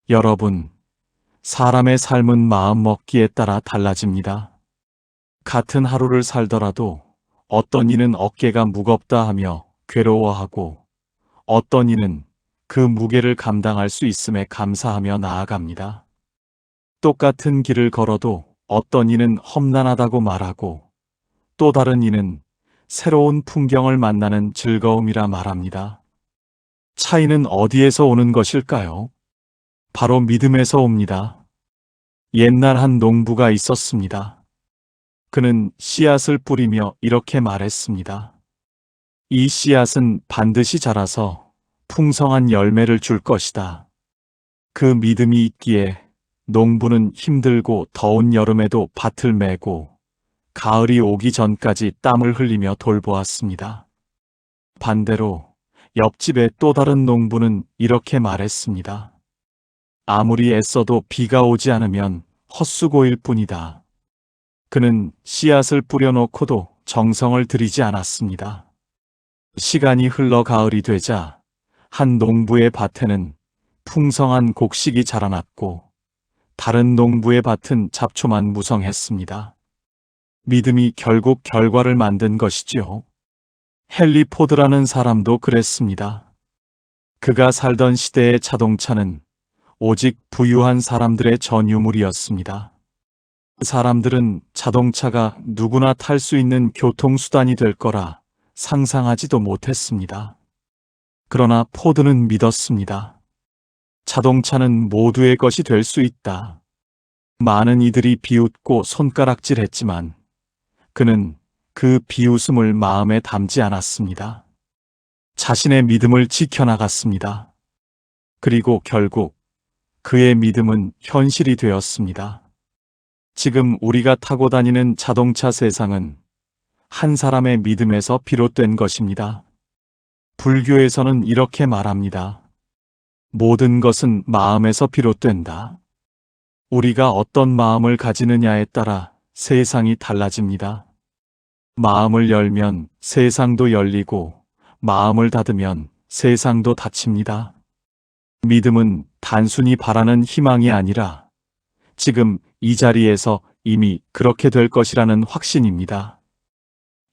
여러분, 사람의 삶은 마음 먹기에 따라 달라집니다. 같은 하루를 살더라도 어떤 이는 어깨가 무겁다 하며 괴로워하고 어떤 이는 그 무게를 감당할 수 있음에 감사하며 나아갑니다. 똑같은 길을 걸어도 어떤 이는 험난하다고 말하고 또 다른 이는 새로운 풍경을 만나는 즐거움이라 말합니다. 차이는 어디에서 오는 것일까요? 바로 믿음에서 옵니다. 옛날 한 농부가 있었습니다. 그는 씨앗을 뿌리며 이렇게 말했습니다. 이 씨앗은 반드시 자라서 풍성한 열매를 줄 것이다. 그 믿음이 있기에 농부는 힘들고 더운 여름에도 밭을 메고 가을이 오기 전까지 땀을 흘리며 돌보았습니다. 반대로 옆집의 또 다른 농부는 이렇게 말했습니다. 아무리 애써도 비가 오지 않으면 헛수고일 뿐이다. 그는 씨앗을 뿌려놓고도 정성을 들이지 않았습니다. 시간이 흘러 가을이 되자 한 농부의 밭에는 풍성한 곡식이 자라났고 다른 농부의 밭은 잡초만 무성했습니다. 믿음이 결국 결과를 만든 것이지요. 헨리 포드라는 사람도 그랬습니다. 그가 살던 시대의 자동차는 오직 부유한 사람들의 전유물이었습니다. 사람들은 자동차가 누구나 탈 수 있는 교통수단이 될 거라 상상하지도 못했습니다. 그러나 포드는 믿었습니다. 자동차는 모두의 것이 될 수 있다. 많은 이들이 비웃고 손가락질했지만 그는 그 비웃음을 마음에 담지 않았습니다. 자신의 믿음을 지켜나갔습니다. 그리고 결국 그의 믿음은 현실이 되었습니다. 지금 우리가 타고 다니는 자동차 세상은 한 사람의 믿음에서 비롯된 것입니다. 불교에서는 이렇게 말합니다. 모든 것은 마음에서 비롯된다. 우리가 어떤 마음을 가지느냐에 따라 세상이 달라집니다. 마음을 열면 세상도 열리고 마음을 닫으면 세상도 닫힙니다. 믿음은 단순히 바라는 희망이 아니라 지금 이 자리에서 이미 그렇게 될 것이라는 확신입니다.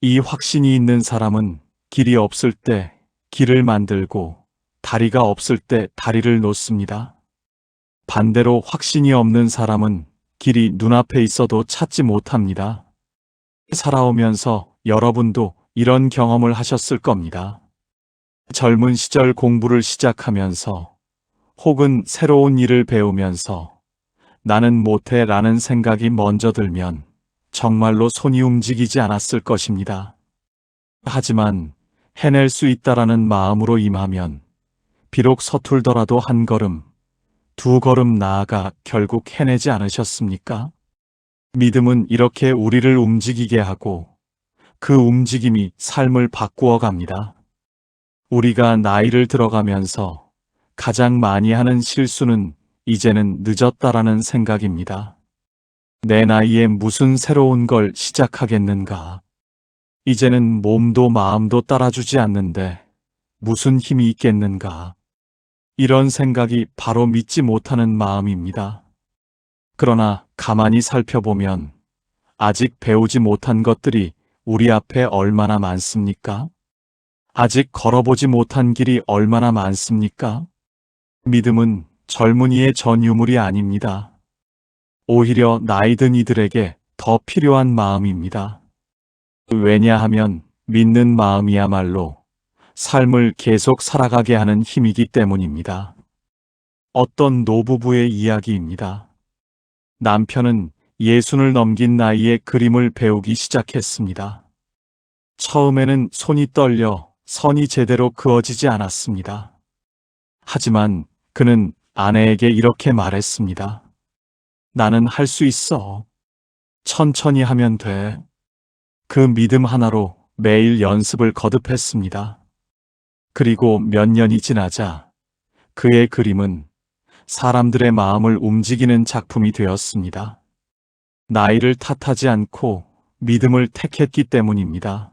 이 확신이 있는 사람은 길이 없을 때 길을 만들고 다리가 없을 때 다리를 놓습니다. 반대로 확신이 없는 사람은 길이 눈앞에 있어도 찾지 못합니다. 살아오면서 여러분도 이런 경험을 하셨을 겁니다. 젊은 시절 공부를 시작하면서 혹은 새로운 일을 배우면서 나는 못해 라는 생각이 먼저 들면 정말로 손이 움직이지 않았을 것입니다. 하지만 해낼 수 있다라는 마음으로 임하면 비록 서툴더라도 한 걸음, 두 걸음 나아가 결국 해내지 않으셨습니까? 믿음은 이렇게 우리를 움직이게 하고 그 움직임이 삶을 바꾸어 갑니다. 우리가 나이를 들어가면서 가장 많이 하는 실수는 이제는 늦었다라는 생각입니다. 내 나이에 무슨 새로운 걸 시작하겠는가? 이제는 몸도 마음도 따라주지 않는데 무슨 힘이 있겠는가? 이런 생각이 바로 믿지 못하는 마음입니다. 그러나 가만히 살펴보면 아직 배우지 못한 것들이 우리 앞에 얼마나 많습니까? 아직 걸어보지 못한 길이 얼마나 많습니까? 믿음은 젊은이의 전유물이 아닙니다. 오히려 나이 든 이들에게 더 필요한 마음입니다. 왜냐하면 믿는 마음이야말로 삶을 계속 살아가게 하는 힘이기 때문입니다. 어떤 노부부의 이야기입니다. 남편은 60을 넘긴 나이에 그림을 배우기 시작했습니다. 처음에는 손이 떨려 선이 제대로 그어지지 않았습니다. 하지만 그는 아내에게 이렇게 말했습니다. 나는 할 수 있어. 천천히 하면 돼. 그 믿음 하나로 매일 연습을 거듭했습니다. 그리고 몇 년이 지나자 그의 그림은 사람들의 마음을 움직이는 작품이 되었습니다. 나이를 탓하지 않고 믿음을 택했기 때문입니다.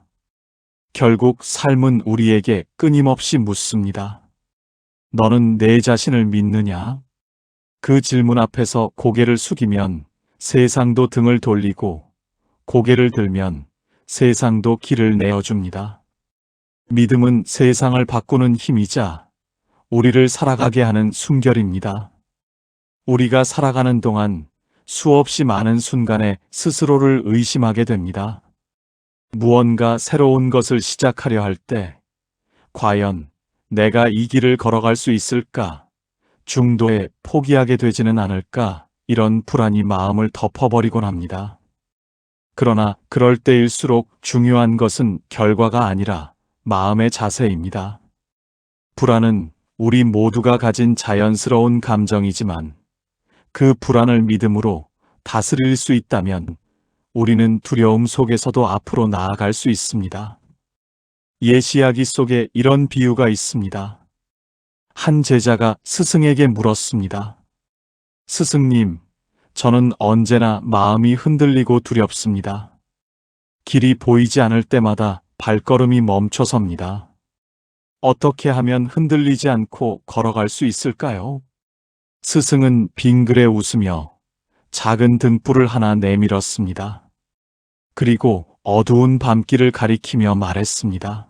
결국 삶은 우리에게 끊임없이 묻습니다. 너는 내 자신을 믿느냐? 그 질문 앞에서 고개를 숙이면 세상도 등을 돌리고 고개를 들면 세상도 길을 내어줍니다. 믿음은 세상을 바꾸는 힘이자 우리를 살아가게 하는 숨결입니다. 우리가 살아가는 동안 수없이 많은 순간에 스스로를 의심하게 됩니다. 무언가 새로운 것을 시작하려 할 때, 과연 내가 이 길을 걸어갈 수 있을까? 중도에 포기하게 되지는 않을까? 이런 불안이 마음을 덮어버리곤 합니다. 그러나 그럴 때일수록 중요한 것은 결과가 아니라 마음의 자세입니다. 불안은 우리 모두가 가진 자연스러운 감정이지만 그 불안을 믿음으로 다스릴 수 있다면 우리는 두려움 속에서도 앞으로 나아갈 수 있습니다. 옛 이야기 속에 이런 비유가 있습니다. 한 제자가 스승에게 물었습니다. 스승님, 저는 언제나 마음이 흔들리고 두렵습니다. 길이 보이지 않을 때마다 발걸음이 멈춰섭니다. 어떻게 하면 흔들리지 않고 걸어갈 수 있을까요? 스승은 빙그레 웃으며 작은 등불을 하나 내밀었습니다. 그리고 어두운 밤길을 가리키며 말했습니다.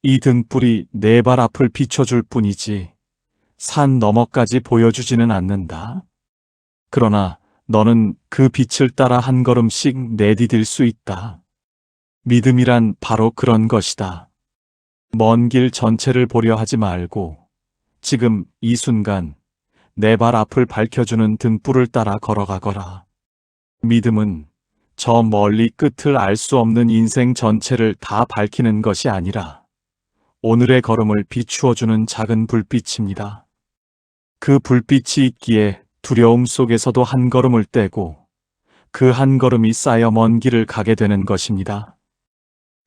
이 등불이 내 발 앞을 비춰줄 뿐이지 산 너머까지 보여주지는 않는다. 그러나 너는 그 빛을 따라 한 걸음씩 내디딜 수 있다. 믿음이란 바로 그런 것이다. 먼 길 전체를 보려 하지 말고 지금 이 순간 내 발 앞을 밝혀주는 등불을 따라 걸어가거라. 믿음은 저 멀리 끝을 알 수 없는 인생 전체를 다 밝히는 것이 아니라 오늘의 걸음을 비추어주는 작은 불빛입니다. 그 불빛이 있기에 두려움 속에서도 한 걸음을 떼고 그 한 걸음이 쌓여 먼 길을 가게 되는 것입니다.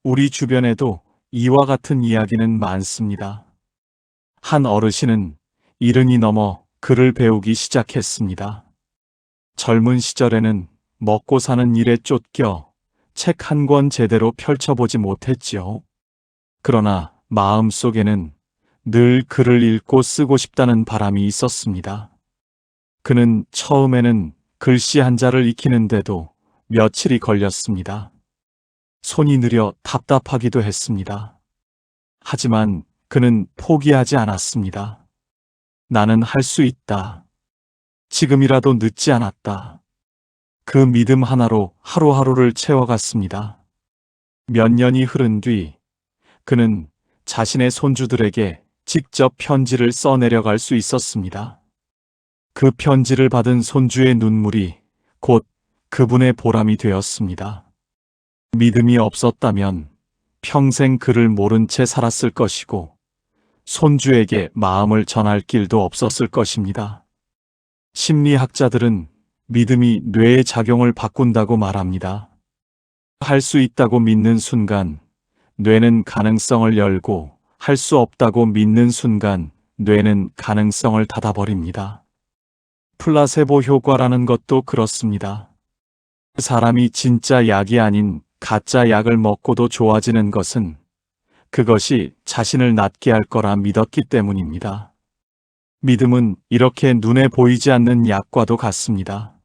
우리 주변에도 이와 같은 이야기는 많습니다. 한 어르신은 70이 넘어 글을 배우기 시작했습니다. 젊은 시절에는 먹고 사는 일에 쫓겨 책 한 권 제대로 펼쳐보지 못했지요. 그러나 마음속에는 늘 글을 읽고 쓰고 싶다는 바람이 있었습니다. 그는 처음에는 글씨 한자를 익히는데도 며칠이 걸렸습니다. 손이 느려 답답하기도 했습니다. 하지만 그는 포기하지 않았습니다. 나는 할 수 있다. 지금이라도 늦지 않았다. 그 믿음 하나로 하루하루를 채워갔습니다. 몇 년이 흐른 뒤 그는 자신의 손주들에게 직접 편지를 써내려갈 수 있었습니다. 그 편지를 받은 손주의 눈물이 곧 그분의 보람이 되었습니다. 믿음이 없었다면 평생 그를 모른 채 살았을 것이고 손주에게 마음을 전할 길도 없었을 것입니다. 심리학자들은 믿음이 뇌의 작용을 바꾼다고 말합니다. 할 수 있다고 믿는 순간 뇌는 가능성을 열고 할 수 없다고 믿는 순간 뇌는 가능성을 닫아버립니다. 플라세보 효과라는 것도 그렇습니다. 사람이 진짜 약이 아닌 가짜 약을 먹고도 좋아지는 것은 그것이 자신을 낫게 할 거라 믿었기 때문입니다. 믿음은 이렇게 눈에 보이지 않는 약과도 같습니다.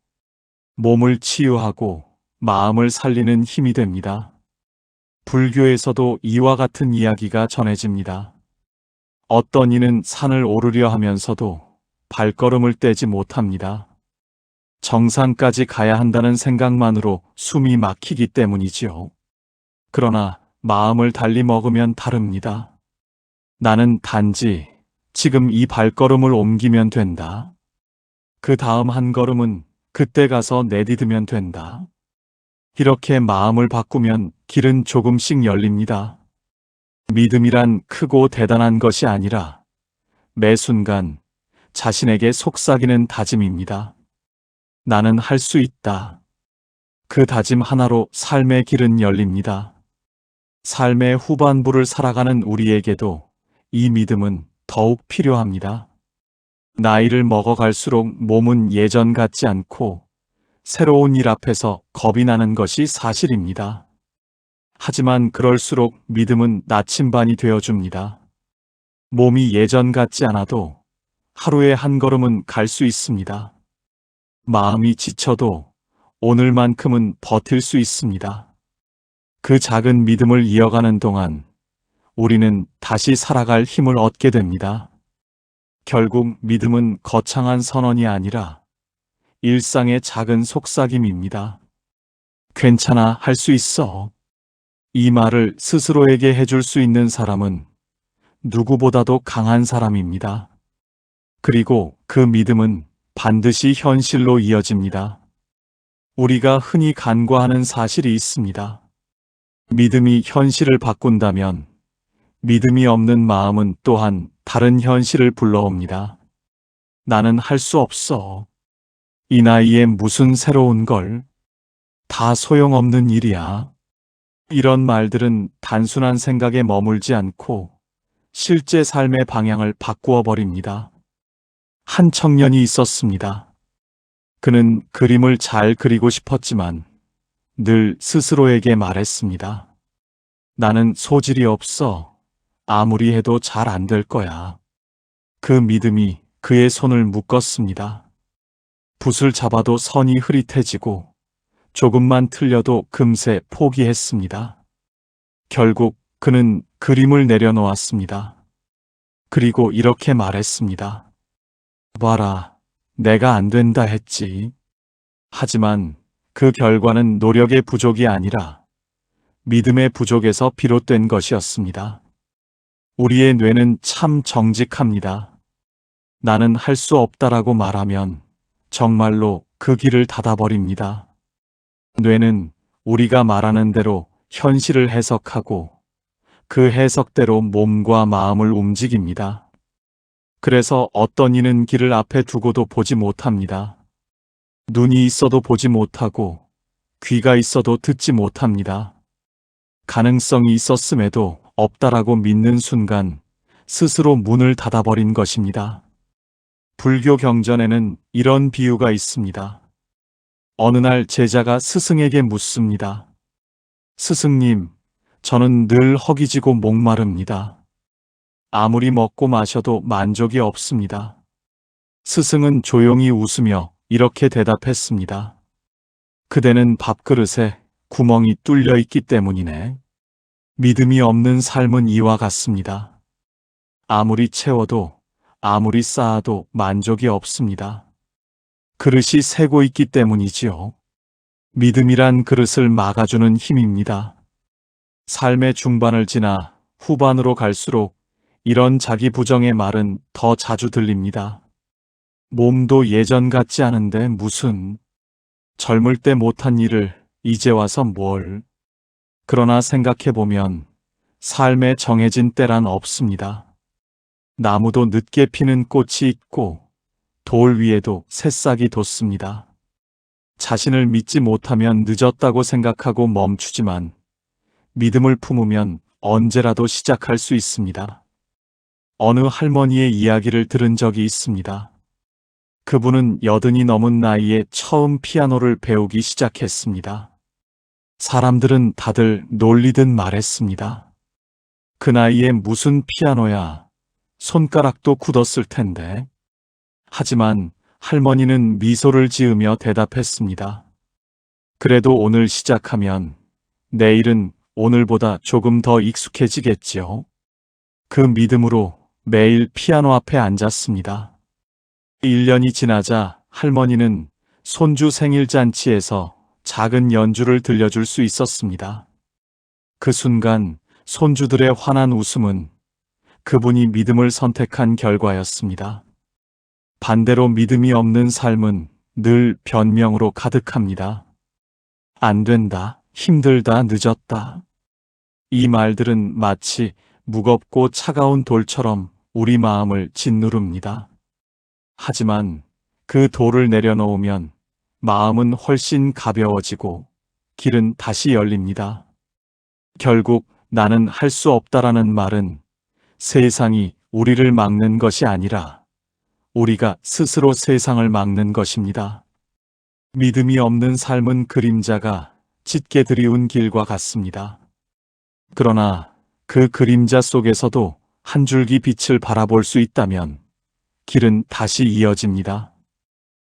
몸을 치유하고 마음을 살리는 힘이 됩니다. 불교에서도 이와 같은 이야기가 전해집니다. 어떤 이는 산을 오르려 하면서도 발걸음을 떼지 못합니다. 정상까지 가야 한다는 생각만으로 숨이 막히기 때문이지요. 그러나 마음을 달리 먹으면 다릅니다. 나는 단지 지금 이 발걸음을 옮기면 된다. 그 다음 한 걸음은 그때 가서 내디디면 된다. 이렇게 마음을 바꾸면 길은 조금씩 열립니다. 믿음이란 크고 대단한 것이 아니라 매 순간 자신에게 속삭이는 다짐입니다. 나는 할 수 있다. 그 다짐 하나로 삶의 길은 열립니다. 삶의 후반부를 살아가는 우리에게도 이 믿음은 더욱 필요합니다. 나이를 먹어갈수록 몸은 예전 같지 않고 새로운 일 앞에서 겁이 나는 것이 사실입니다. 하지만 그럴수록 믿음은 나침반이 되어줍니다. 몸이 예전 같지 않아도 하루에 한 걸음은 갈 수 있습니다. 마음이 지쳐도 오늘만큼은 버틸 수 있습니다. 그 작은 믿음을 이어가는 동안 우리는 다시 살아갈 힘을 얻게 됩니다. 결국 믿음은 거창한 선언이 아니라 일상의 작은 속삭임입니다. 괜찮아, 할 수 있어. 이 말을 스스로에게 해줄 수 있는 사람은 누구보다도 강한 사람입니다. 그리고 그 믿음은 반드시 현실로 이어집니다. 우리가 흔히 간과하는 사실이 있습니다. 믿음이 현실을 바꾼다면 믿음이 없는 마음은 또한 다른 현실을 불러옵니다. 나는 할 수 없어. 이 나이에 무슨 새로운 걸. 다 소용없는 일이야. 이런 말들은 단순한 생각에 머물지 않고 실제 삶의 방향을 바꾸어 버립니다. 한 청년이 있었습니다. 그는 그림을 잘 그리고 싶었지만 늘 스스로에게 말했습니다. 나는 소질이 없어. 아무리 해도 잘 안 될 거야. 그 믿음이 그의 손을 묶었습니다. 붓을 잡아도 선이 흐릿해지고 조금만 틀려도 금세 포기했습니다. 결국 그는 그림을 내려놓았습니다. 그리고 이렇게 말했습니다. 봐라, 내가 안 된다 했지. 하지만 그 결과는 노력의 부족이 아니라 믿음의 부족에서 비롯된 것이었습니다. 우리의 뇌는 참 정직합니다. 나는 할 수 없다라고 말하면 정말로 그 길을 닫아버립니다. 뇌는 우리가 말하는 대로 현실을 해석하고 그 해석대로 몸과 마음을 움직입니다. 그래서 어떤 이는 길을 앞에 두고도 보지 못합니다. 눈이 있어도 보지 못하고 귀가 있어도 듣지 못합니다. 가능성이 있었음에도 없다라고 믿는 순간 스스로 문을 닫아버린 것입니다. 불교 경전에는 이런 비유가 있습니다. 어느 날 제자가 스승에게 묻습니다. 스승님, 저는 늘 허기지고 목마릅니다. 아무리 먹고 마셔도 만족이 없습니다. 스승은 조용히 웃으며 이렇게 대답했습니다. 그대는 밥그릇에 구멍이 뚫려 있기 때문이네. 믿음이 없는 삶은 이와 같습니다. 아무리 채워도 아무리 쌓아도 만족이 없습니다. 그릇이 새고 있기 때문이지요. 믿음이란 그릇을 막아주는 힘입니다. 삶의 중반을 지나 후반으로 갈수록 이런 자기 부정의 말은 더 자주 들립니다. 몸도 예전 같지 않은데 무슨, 젊을 때 못한 일을 이제 와서 뭘. 그러나 생각해보면 삶에 정해진 때란 없습니다. 나무도 늦게 피는 꽃이 있고 돌 위에도 새싹이 돋습니다. 자신을 믿지 못하면 늦었다고 생각하고 멈추지만 믿음을 품으면 언제라도 시작할 수 있습니다. 어느 할머니의 이야기를 들은 적이 있습니다. 그분은 80이 넘은 나이에 처음 피아노를 배우기 시작했습니다. 사람들은 다들 놀리듯 말했습니다. 그 나이에 무슨 피아노야. 손가락도 굳었을 텐데. 하지만 할머니는 미소를 지으며 대답했습니다. 그래도 오늘 시작하면 내일은 오늘보다 조금 더 익숙해지겠지요. 그 믿음으로 매일 피아노 앞에 앉았습니다. 1년이 지나자 할머니는 손주 생일잔치에서 작은 연주를 들려줄 수 있었습니다. 그 순간 손주들의 환한 웃음은 그분이 믿음을 선택한 결과였습니다. 반대로 믿음이 없는 삶은 늘 변명으로 가득합니다. 안 된다, 힘들다, 늦었다. 이 말들은 마치 무겁고 차가운 돌처럼 우리 마음을 짓누릅니다. 하지만 그 돌을 내려놓으면 마음은 훨씬 가벼워지고 길은 다시 열립니다. 결국 나는 할 수 없다라는 말은 세상이 우리를 막는 것이 아니라 우리가 스스로 세상을 막는 것입니다. 믿음이 없는 삶은 그림자가 짙게 드리운 길과 같습니다. 그러나 그 그림자 속에서도 한 줄기 빛을 바라볼 수 있다면 길은 다시 이어집니다.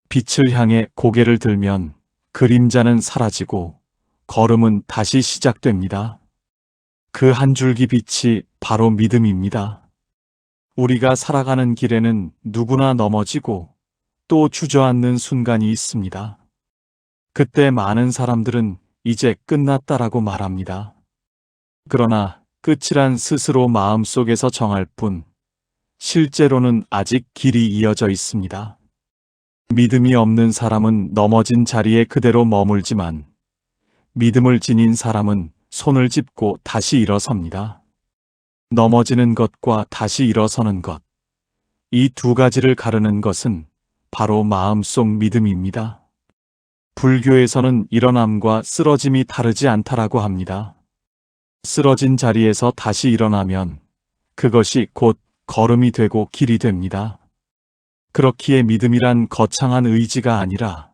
빛을 향해 고개를 들면 그림자는 사라지고 걸음은 다시 시작됩니다. 그 한 줄기 빛이 바로 믿음입니다. 우리가 살아가는 길에는 누구나 넘어지고 또 주저앉는 순간이 있습니다. 그때 많은 사람들은 이제 끝났다라고 말합니다. 그러나 끝이란 스스로 마음속에서 정할 뿐, 실제로는 아직 길이 이어져 있습니다. 믿음이 없는 사람은 넘어진 자리에 그대로 머물지만, 믿음을 지닌 사람은 손을 짚고 다시 일어섭니다. 넘어지는 것과 다시 일어서는 것, 이 두 가지를 가르는 것은 바로 마음속 믿음입니다. 불교에서는 일어남과 쓰러짐이 다르지 않다라고 합니다. 쓰러진 자리에서 다시 일어나면 그것이 곧 걸음이 되고 길이 됩니다. 그렇기에 믿음이란 거창한 의지가 아니라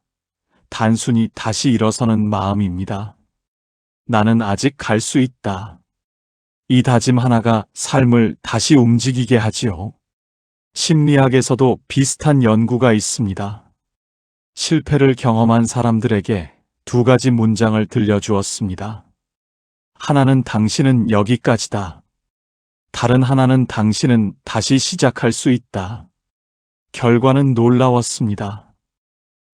단순히 다시 일어서는 마음입니다. 나는 아직 갈 수 있다. 이 다짐 하나가 삶을 다시 움직이게 하지요. 심리학에서도 비슷한 연구가 있습니다. 실패를 경험한 사람들에게 두 가지 문장을 들려주었습니다. 하나는 당신은 여기까지다. 다른 하나는 당신은 다시 시작할 수 있다. 결과는 놀라웠습니다.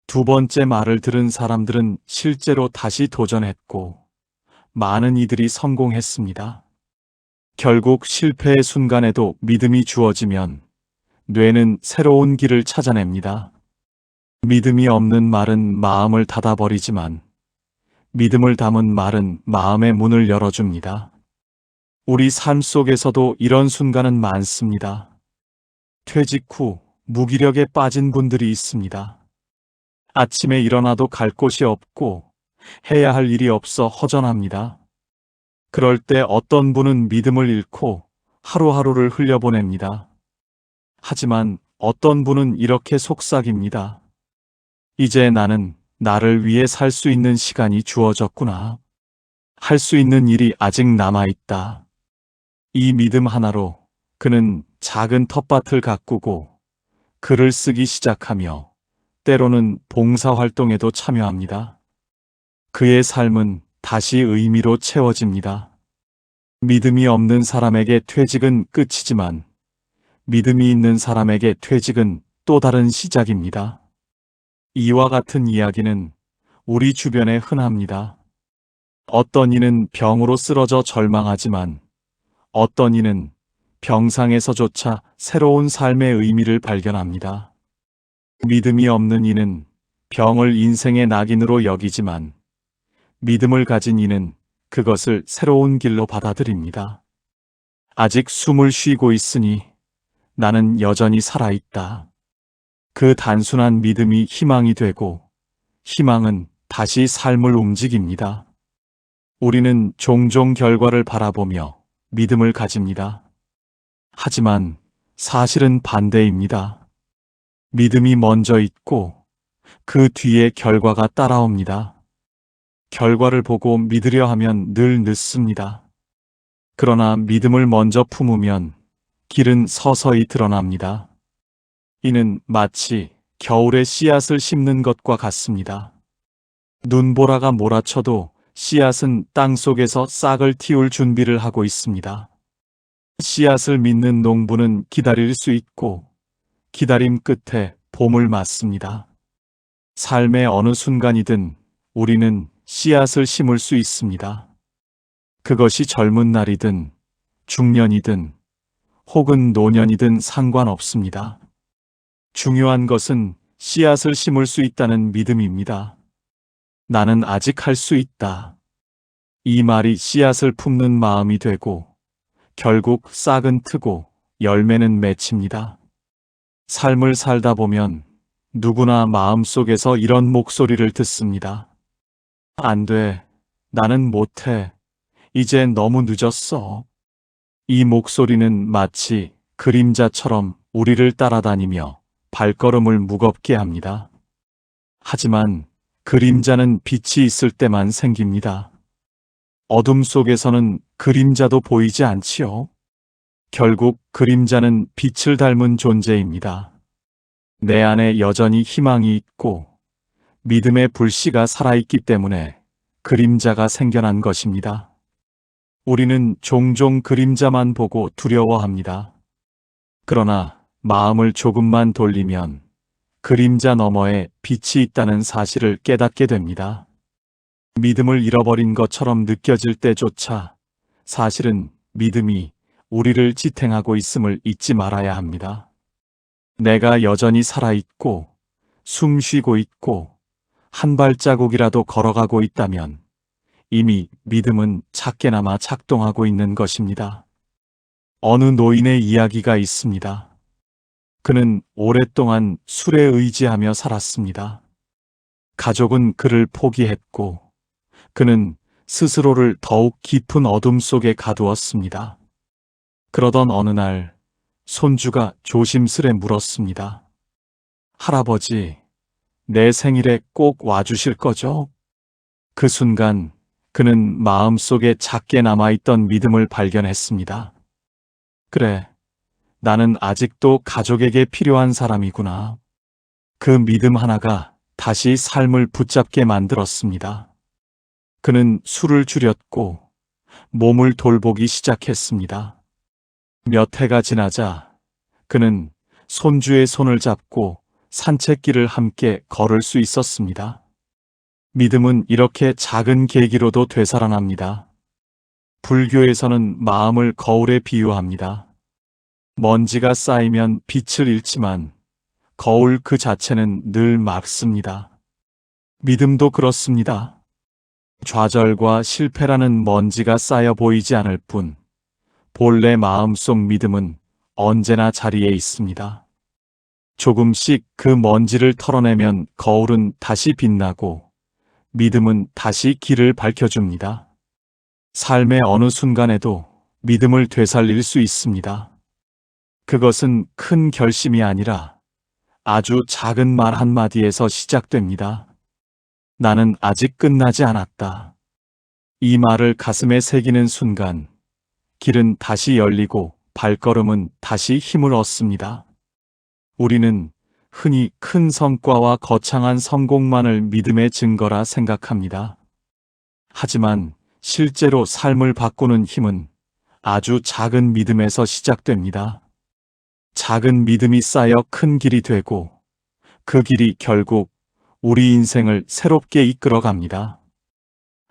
두 번째 말을 들은 사람들은 실제로 다시 도전했고, 많은 이들이 성공했습니다. 결국 실패의 순간에도 믿음이 주어지면 뇌는 새로운 길을 찾아냅니다. 믿음이 없는 말은 마음을 닫아버리지만 믿음을 담은 말은 마음의 문을 열어줍니다. 우리 삶 속에서도 이런 순간은 많습니다. 퇴직 후 무기력에 빠진 분들이 있습니다. 아침에 일어나도 갈 곳이 없고 해야 할 일이 없어 허전합니다. 그럴 때 어떤 분은 믿음을 잃고 하루하루를 흘려보냅니다. 하지만 어떤 분은 이렇게 속삭입니다. 이제 나는 나를 위해 살 수 있는 시간이 주어졌구나. 할 수 있는 일이 아직 남아있다. 이 믿음 하나로 그는 작은 텃밭을 가꾸고 글을 쓰기 시작하며 때로는 봉사활동에도 참여합니다. 그의 삶은 다시 의미로 채워집니다. 믿음이 없는 사람에게 퇴직은 끝이지만 믿음이 있는 사람에게 퇴직은 또 다른 시작입니다. 이와 같은 이야기는 우리 주변에 흔합니다. 어떤 이는 병으로 쓰러져 절망하지만 어떤 이는 병상에서조차 새로운 삶의 의미를 발견합니다. 믿음이 없는 이는 병을 인생의 낙인으로 여기지만 믿음을 가진 이는 그것을 새로운 길로 받아들입니다. 아직 숨을 쉬고 있으니 나는 여전히 살아있다. 그 단순한 믿음이 희망이 되고 희망은 다시 삶을 움직입니다. 우리는 종종 결과를 바라보며 믿음을 가집니다. 하지만 사실은 반대입니다. 믿음이 먼저 있고 그 뒤에 결과가 따라옵니다. 결과를 보고 믿으려 하면 늘 늦습니다. 그러나 믿음을 먼저 품으면 길은 서서히 드러납니다. 이는 마치 겨울에 씨앗을 심는 것과 같습니다. 눈보라가 몰아쳐도 씨앗은 땅 속에서 싹을 틔울 준비를 하고 있습니다. 씨앗을 믿는 농부는 기다릴 수 있고 기다림 끝에 봄을 맞습니다. 삶의 어느 순간이든 우리는 씨앗을 심을 수 있습니다. 그것이 젊은 날이든 중년이든 혹은 노년이든 상관없습니다. 중요한 것은 씨앗을 심을 수 있다는 믿음입니다. 나는 아직 할 수 있다. 이 말이 씨앗을 품는 마음이 되고 결국 싹은 트고 열매는 맺힙니다. 삶을 살다 보면 누구나 마음속에서 이런 목소리를 듣습니다. 안 돼. 나는 못해. 이제 너무 늦었어. 이 목소리는 마치 그림자처럼 우리를 따라다니며 발걸음을 무겁게 합니다. 하지만 그림자는 빛이 있을 때만 생깁니다. 어둠 속에서는 그림자도 보이지 않지요. 결국 그림자는 빛을 닮은 존재입니다. 내 안에 여전히 희망이 있고 믿음의 불씨가 살아있기 때문에 그림자가 생겨난 것입니다. 우리는 종종 그림자만 보고 두려워합니다. 그러나 마음을 조금만 돌리면 그림자 너머에 빛이 있다는 사실을 깨닫게 됩니다. 믿음을 잃어버린 것처럼 느껴질 때조차 사실은 믿음이 우리를 지탱하고 있음을 잊지 말아야 합니다. 내가 여전히 살아있고 숨 쉬고 있고 한 발자국이라도 걸어가고 있다면 이미 믿음은 작게나마 작동하고 있는 것입니다. 어느 노인의 이야기가 있습니다. 그는 오랫동안 술에 의지하며 살았습니다. 가족은 그를 포기했고 그는 스스로를 더욱 깊은 어둠 속에 가두었습니다. 그러던 어느 날 손주가 조심스레 물었습니다. 할아버지, 내 생일에 꼭 와주실 거죠? 그 순간 그는 마음속에 작게 남아있던 믿음을 발견했습니다. 그래, 나는 아직도 가족에게 필요한 사람이구나. 그 믿음 하나가 다시 삶을 붙잡게 만들었습니다. 그는 술을 줄였고 몸을 돌보기 시작했습니다. 몇 해가 지나자 그는 손주의 손을 잡고 산책길을 함께 걸을 수 있었습니다. 믿음은 이렇게 작은 계기로도 되살아납니다. 불교에서는 마음을 거울에 비유합니다. 먼지가 쌓이면 빛을 잃지만 거울 그 자체는 늘 맑습니다. 믿음도 그렇습니다. 좌절과 실패라는 먼지가 쌓여 보이지 않을 뿐 본래 마음속 믿음은 언제나 자리에 있습니다. 조금씩 그 먼지를 털어내면 거울은 다시 빛나고 믿음은 다시 길을 밝혀줍니다. 삶의 어느 순간에도 믿음을 되살릴 수 있습니다. 그것은 큰 결심이 아니라 아주 작은 말 한마디에서 시작됩니다. 나는 아직 끝나지 않았다. 이 말을 가슴에 새기는 순간 길은 다시 열리고 발걸음은 다시 힘을 얻습니다. 우리는 흔히 큰 성과와 거창한 성공만을 믿음의 증거라 생각합니다. 하지만 실제로 삶을 바꾸는 힘은 아주 작은 믿음에서 시작됩니다. 작은 믿음이 쌓여 큰 길이 되고 그 길이 결국 우리 인생을 새롭게 이끌어 갑니다.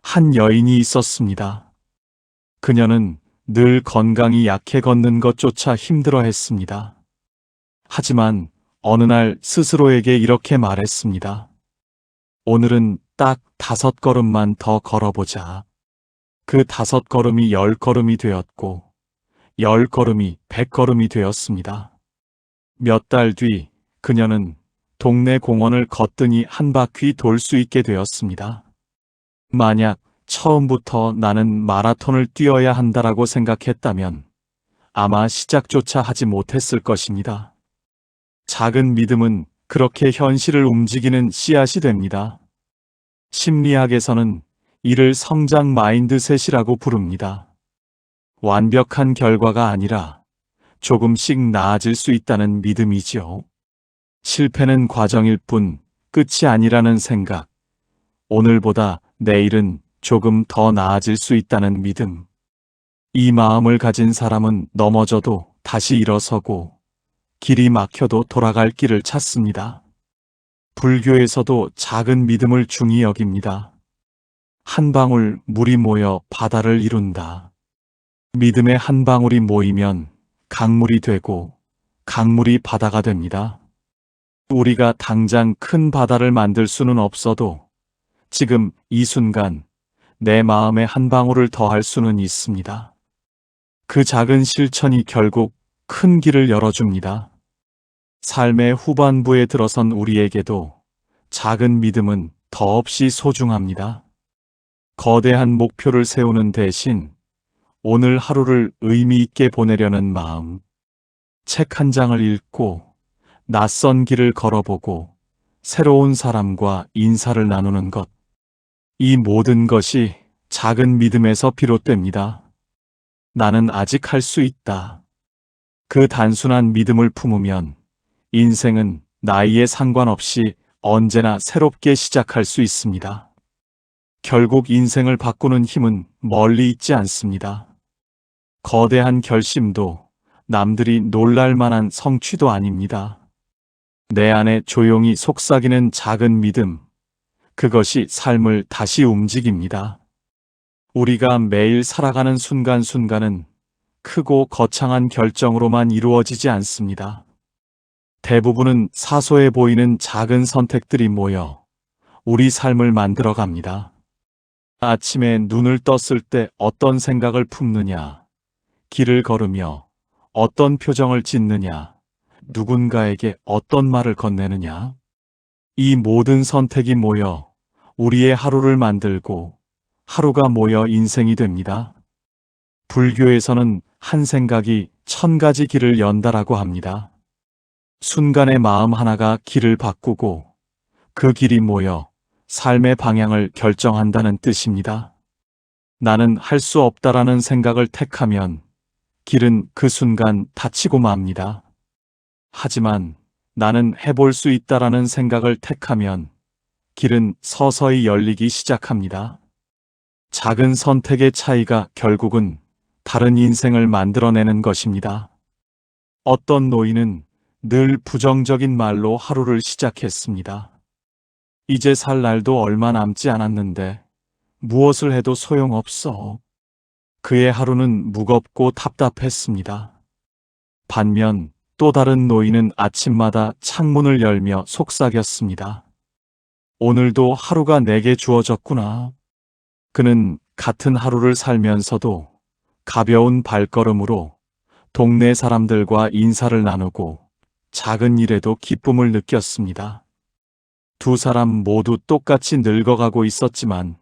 한 여인이 있었습니다. 그녀는 늘 건강이 약해 걷는 것조차 힘들어 했습니다. 하지만 어느 날 스스로에게 이렇게 말했습니다. 오늘은 딱 5걸음만 더 걸어보자. 그 5걸음이 10걸음이 되었고 10걸음이 100걸음이 되었습니다. 몇 달 뒤 그녀는 동네 공원을 거뜬히 한 바퀴 돌 수 있게 되었습니다. 만약 처음부터 나는 마라톤을 뛰어야 한다라고 생각했다면 아마 시작조차 하지 못했을 것입니다. 작은 믿음은 그렇게 현실을 움직이는 씨앗이 됩니다. 심리학에서는 이를 성장 마인드셋이라고 부릅니다. 완벽한 결과가 아니라 조금씩 나아질 수 있다는 믿음이지요. 실패는 과정일 뿐 끝이 아니라는 생각. 오늘보다 내일은 조금 더 나아질 수 있다는 믿음. 이 마음을 가진 사람은 넘어져도 다시 일어서고 길이 막혀도 돌아갈 길을 찾습니다. 불교에서도 작은 믿음을 중히 여깁니다. 한 방울 물이 모여 바다를 이룬다. 믿음의 한 방울이 모이면 강물이 되고 강물이 바다가 됩니다. 우리가 당장 큰 바다를 만들 수는 없어도 지금 이 순간 내 마음에 한 방울을 더할 수는 있습니다. 그 작은 실천이 결국 큰 길을 열어줍니다. 삶의 후반부에 들어선 우리에게도 작은 믿음은 더없이 소중합니다. 거대한 목표를 세우는 대신 오늘 하루를 의미 있게 보내려는 마음, 책 한 장을 읽고 낯선 길을 걸어보고 새로운 사람과 인사를 나누는 것, 이 모든 것이 작은 믿음에서 비롯됩니다. 나는 아직 할 수 있다. 그 단순한 믿음을 품으면 인생은 나이에 상관없이 언제나 새롭게 시작할 수 있습니다. 결국 인생을 바꾸는 힘은 멀리 있지 않습니다. 거대한 결심도 남들이 놀랄 만한 성취도 아닙니다. 내 안에 조용히 속삭이는 작은 믿음, 그것이 삶을 다시 움직입니다. 우리가 매일 살아가는 순간순간은 크고 거창한 결정으로만 이루어지지 않습니다. 대부분은 사소해 보이는 작은 선택들이 모여 우리 삶을 만들어 갑니다. 아침에 눈을 떴을 때 어떤 생각을 품느냐, 길을 걸으며 어떤 표정을 짓느냐, 누군가에게 어떤 말을 건네느냐. 이 모든 선택이 모여 우리의 하루를 만들고 하루가 모여 인생이 됩니다. 불교에서는 한 생각이 1000가지 길을 연다라고 합니다. 순간의 마음 하나가 길을 바꾸고 그 길이 모여 삶의 방향을 결정한다는 뜻입니다. 나는 할 수 없다라는 생각을 택하면 길은 그 순간 닫히고 맙니다. 하지만 나는 해볼 수 있다라는 생각을 택하면 길은 서서히 열리기 시작합니다. 작은 선택의 차이가 결국은 다른 인생을 만들어내는 것입니다. 어떤 노인은 늘 부정적인 말로 하루를 시작했습니다. 이제 살 날도 얼마 남지 않았는데 무엇을 해도 소용없어. 그의 하루는 무겁고 답답했습니다. 반면 또 다른 노인은 아침마다 창문을 열며 속삭였습니다. 오늘도 하루가 내게 주어졌구나. 그는 같은 하루를 살면서도 가벼운 발걸음으로 동네 사람들과 인사를 나누고 작은 일에도 기쁨을 느꼈습니다. 두 사람 모두 똑같이 늙어가고 있었지만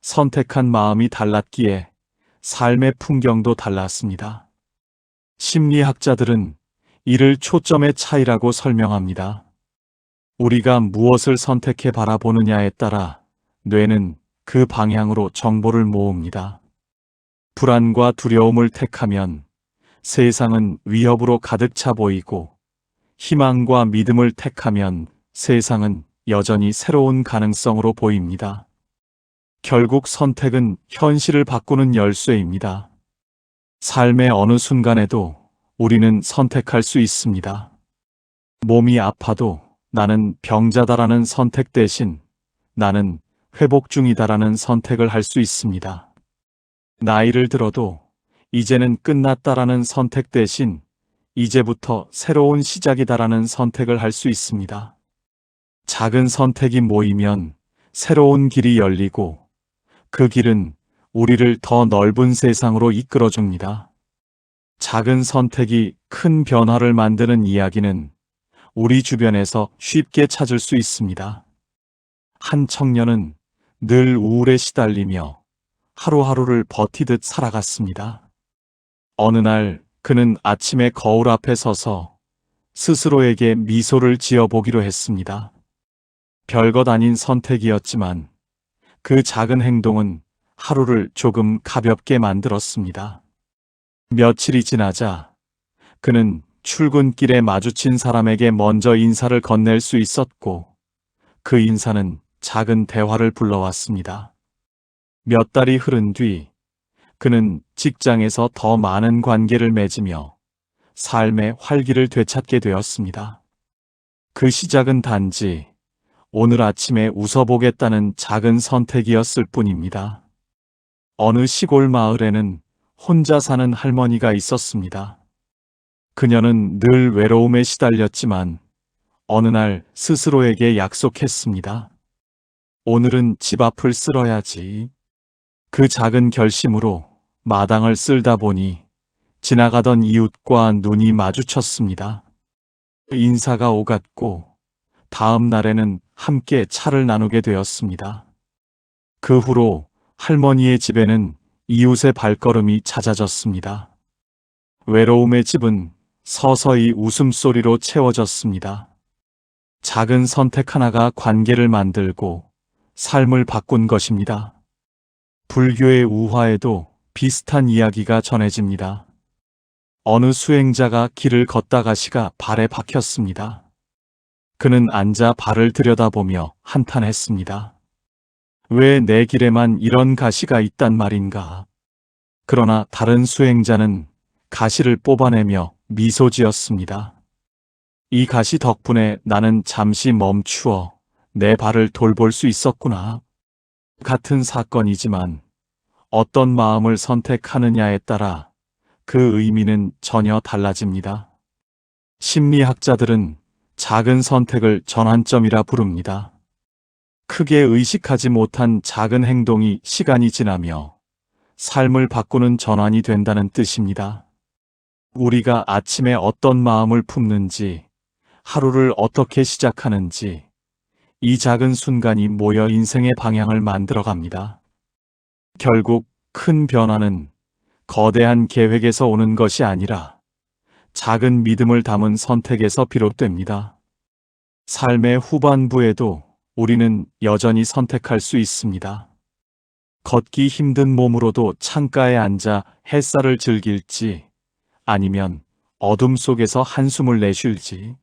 선택한 마음이 달랐기에 삶의 풍경도 달랐습니다. 심리학자들은 이를 초점의 차이라고 설명합니다. 우리가 무엇을 선택해 바라보느냐에 따라 뇌는 그 방향으로 정보를 모읍니다. 불안과 두려움을 택하면 세상은 위협으로 가득 차 보이고, 희망과 믿음을 택하면 세상은 여전히 새로운 가능성으로 보입니다. 결국 선택은 현실을 바꾸는 열쇠입니다. 삶의 어느 순간에도 우리는 선택할 수 있습니다. 몸이 아파도 나는 병자다라는 선택 대신 나는 회복 중이다라는 선택을 할 수 있습니다. 나이를 들어도 이제는 끝났다라는 선택 대신 이제부터 새로운 시작이다라는 선택을 할 수 있습니다. 작은 선택이 모이면 새로운 길이 열리고 그 길은 우리를 더 넓은 세상으로 이끌어줍니다. 작은 선택이 큰 변화를 만드는 이야기는 우리 주변에서 쉽게 찾을 수 있습니다. 한 청년은 늘 우울에 시달리며 하루하루를 버티듯 살아갔습니다. 어느 날 그는 아침에 거울 앞에 서서 스스로에게 미소를 지어보기로 했습니다. 별것 아닌 선택이었지만 그 작은 행동은 하루를 조금 가볍게 만들었습니다. 며칠이 지나자 그는 출근길에 마주친 사람에게 먼저 인사를 건넬 수 있었고, 그 인사는 작은 대화를 불러왔습니다. 몇 달이 흐른 뒤 그는 직장에서 더 많은 관계를 맺으며 삶의 활기를 되찾게 되었습니다. 그 시작은 단지 오늘 아침에 웃어보겠다는 작은 선택이었을 뿐입니다. 어느 시골 마을에는 혼자 사는 할머니가 있었습니다. 그녀는 늘 외로움에 시달렸지만 어느 날 스스로에게 약속했습니다. 오늘은 집 앞을 쓸어야지. 그 작은 결심으로 마당을 쓸다 보니 지나가던 이웃과 눈이 마주쳤습니다. 인사가 오갔고 다음 날에는 함께 차를 나누게 되었습니다. 그 후로 할머니의 집에는 이웃의 발걸음이 잦아졌습니다. 외로움의 집은 서서히 웃음소리로 채워졌습니다. 작은 선택 하나가 관계를 만들고 삶을 바꾼 것입니다. 불교의 우화에도 비슷한 이야기가 전해집니다. 어느 수행자가 길을 걷다가 시가 발에 박혔습니다. 그는 앉아 발을 들여다보며 한탄했습니다. 왜 내 길에만 이런 가시가 있단 말인가? 그러나 다른 수행자는 가시를 뽑아내며 미소 지었습니다. 이 가시 덕분에 나는 잠시 멈추어 내 발을 돌볼 수 있었구나. 같은 사건이지만 어떤 마음을 선택하느냐에 따라 그 의미는 전혀 달라집니다. 심리학자들은 작은 선택을 전환점이라 부릅니다. 크게 의식하지 못한 작은 행동이 시간이 지나며 삶을 바꾸는 전환이 된다는 뜻입니다. 우리가 아침에 어떤 마음을 품는지, 하루를 어떻게 시작하는지, 이 작은 순간이 모여 인생의 방향을 만들어갑니다. 결국 큰 변화는 거대한 계획에서 오는 것이 아니라 작은 믿음을 담은 선택에서 비롯됩니다. 삶의 후반부에도 우리는 여전히 선택할 수 있습니다. 걷기 힘든 몸으로도 창가에 앉아 햇살을 즐길지, 아니면 어둠 속에서 한숨을 내쉴지,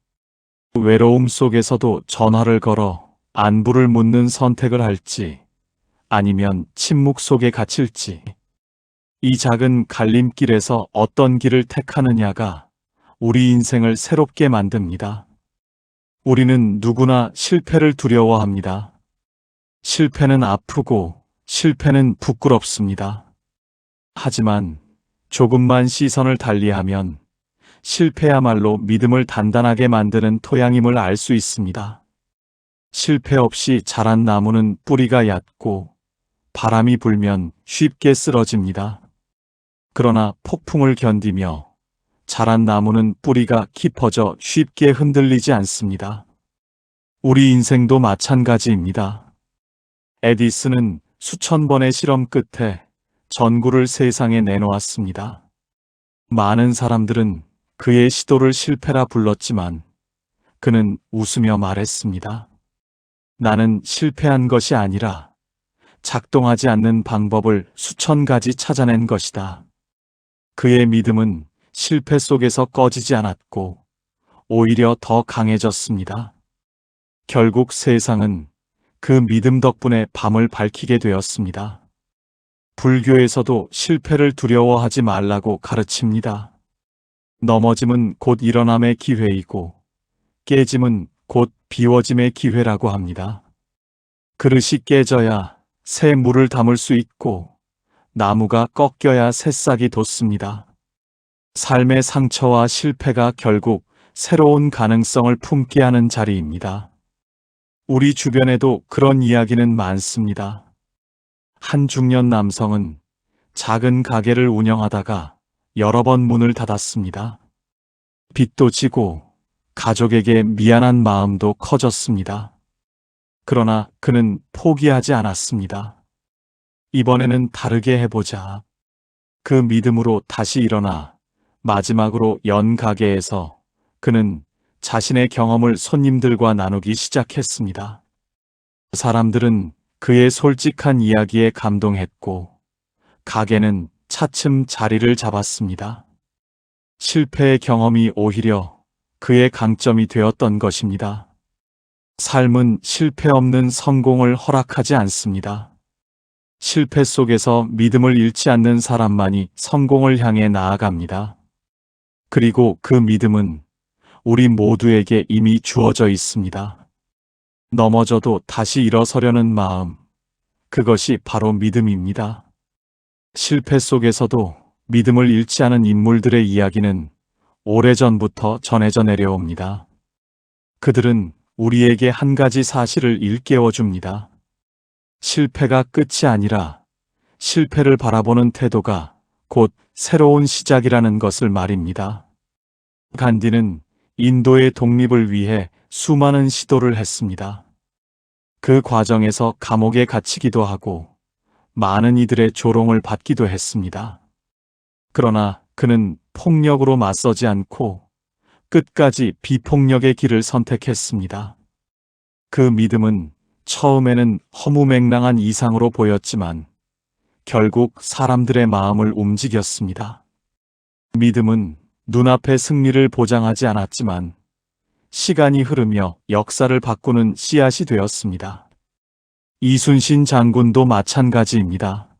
외로움 속에서도 전화를 걸어 안부를 묻는 선택을 할지, 아니면 침묵 속에 갇힐지, 이 작은 갈림길에서 어떤 길을 택하느냐가 우리 인생을 새롭게 만듭니다. 우리는 누구나 실패를 두려워합니다. 실패는 아프고 실패는 부끄럽습니다. 하지만 조금만 시선을 달리하면 실패야말로 믿음을 단단하게 만드는 토양임을 알 수 있습니다. 실패 없이 자란 나무는 뿌리가 얕고 바람이 불면 쉽게 쓰러집니다. 그러나 폭풍을 견디며 자란 나무는 뿌리가 깊어져 쉽게 흔들리지 않습니다. 우리 인생도 마찬가지입니다. 에디슨은 수천 번의 실험 끝에 전구를 세상에 내놓았습니다. 많은 사람들은 그의 시도를 실패라 불렀지만 그는 웃으며 말했습니다. 나는 실패한 것이 아니라 작동하지 않는 방법을 수천 가지 찾아낸 것이다. 그의 믿음은 실패 속에서 꺼지지 않았고 오히려 더 강해졌습니다. 결국 세상은 그 믿음 덕분에 밤을 밝히게 되었습니다. 불교에서도 실패를 두려워하지 말라고 가르칩니다. 넘어짐은 곧 일어남의 기회이고 깨짐은 곧 비워짐의 기회라고 합니다. 그릇이 깨져야 새 물을 담을 수 있고 나무가 꺾여야 새싹이 돋습니다. 삶의 상처와 실패가 결국 새로운 가능성을 품게 하는 자리입니다. 우리 주변에도 그런 이야기는 많습니다. 한 중년 남성은 작은 가게를 운영하다가 여러 번 문을 닫았습니다. 빚도 지고 가족에게 미안한 마음도 커졌습니다. 그러나 그는 포기하지 않았습니다. 이번에는 다르게 해보자. 그 믿음으로 다시 일어나 마지막으로 연 가게에서 그는 자신의 경험을 손님들과 나누기 시작했습니다. 사람들은 그의 솔직한 이야기에 감동했고 가게는 차츰 자리를 잡았습니다. 실패의 경험이 오히려 그의 강점이 되었던 것입니다. 삶은 실패 없는 성공을 허락하지 않습니다. 실패 속에서 믿음을 잃지 않는 사람만이 성공을 향해 나아갑니다. 그리고 그 믿음은 우리 모두에게 이미 주어져 있습니다. 넘어져도 다시 일어서려는 마음, 그것이 바로 믿음입니다. 실패 속에서도 믿음을 잃지 않은 인물들의 이야기는 오래전부터 전해져 내려옵니다. 그들은 우리에게 한 가지 사실을 일깨워 줍니다. 실패가 끝이 아니라 실패를 바라보는 태도가 곧 새로운 시작이라는 것을 말입니다. 간디는 인도의 독립을 위해 수많은 시도를 했습니다. 그 과정에서 감옥에 갇히기도 하고 많은 이들의 조롱을 받기도 했습니다. 그러나 그는 폭력으로 맞서지 않고 끝까지 비폭력의 길을 선택했습니다. 그 믿음은 처음에는 허무맹랑한 이상으로 보였지만 결국 사람들의 마음을 움직였습니다. 믿음은 눈앞의 승리를 보장하지 않았지만 시간이 흐르며 역사를 바꾸는 씨앗이 되었습니다. 이순신 장군도 마찬가지입니다.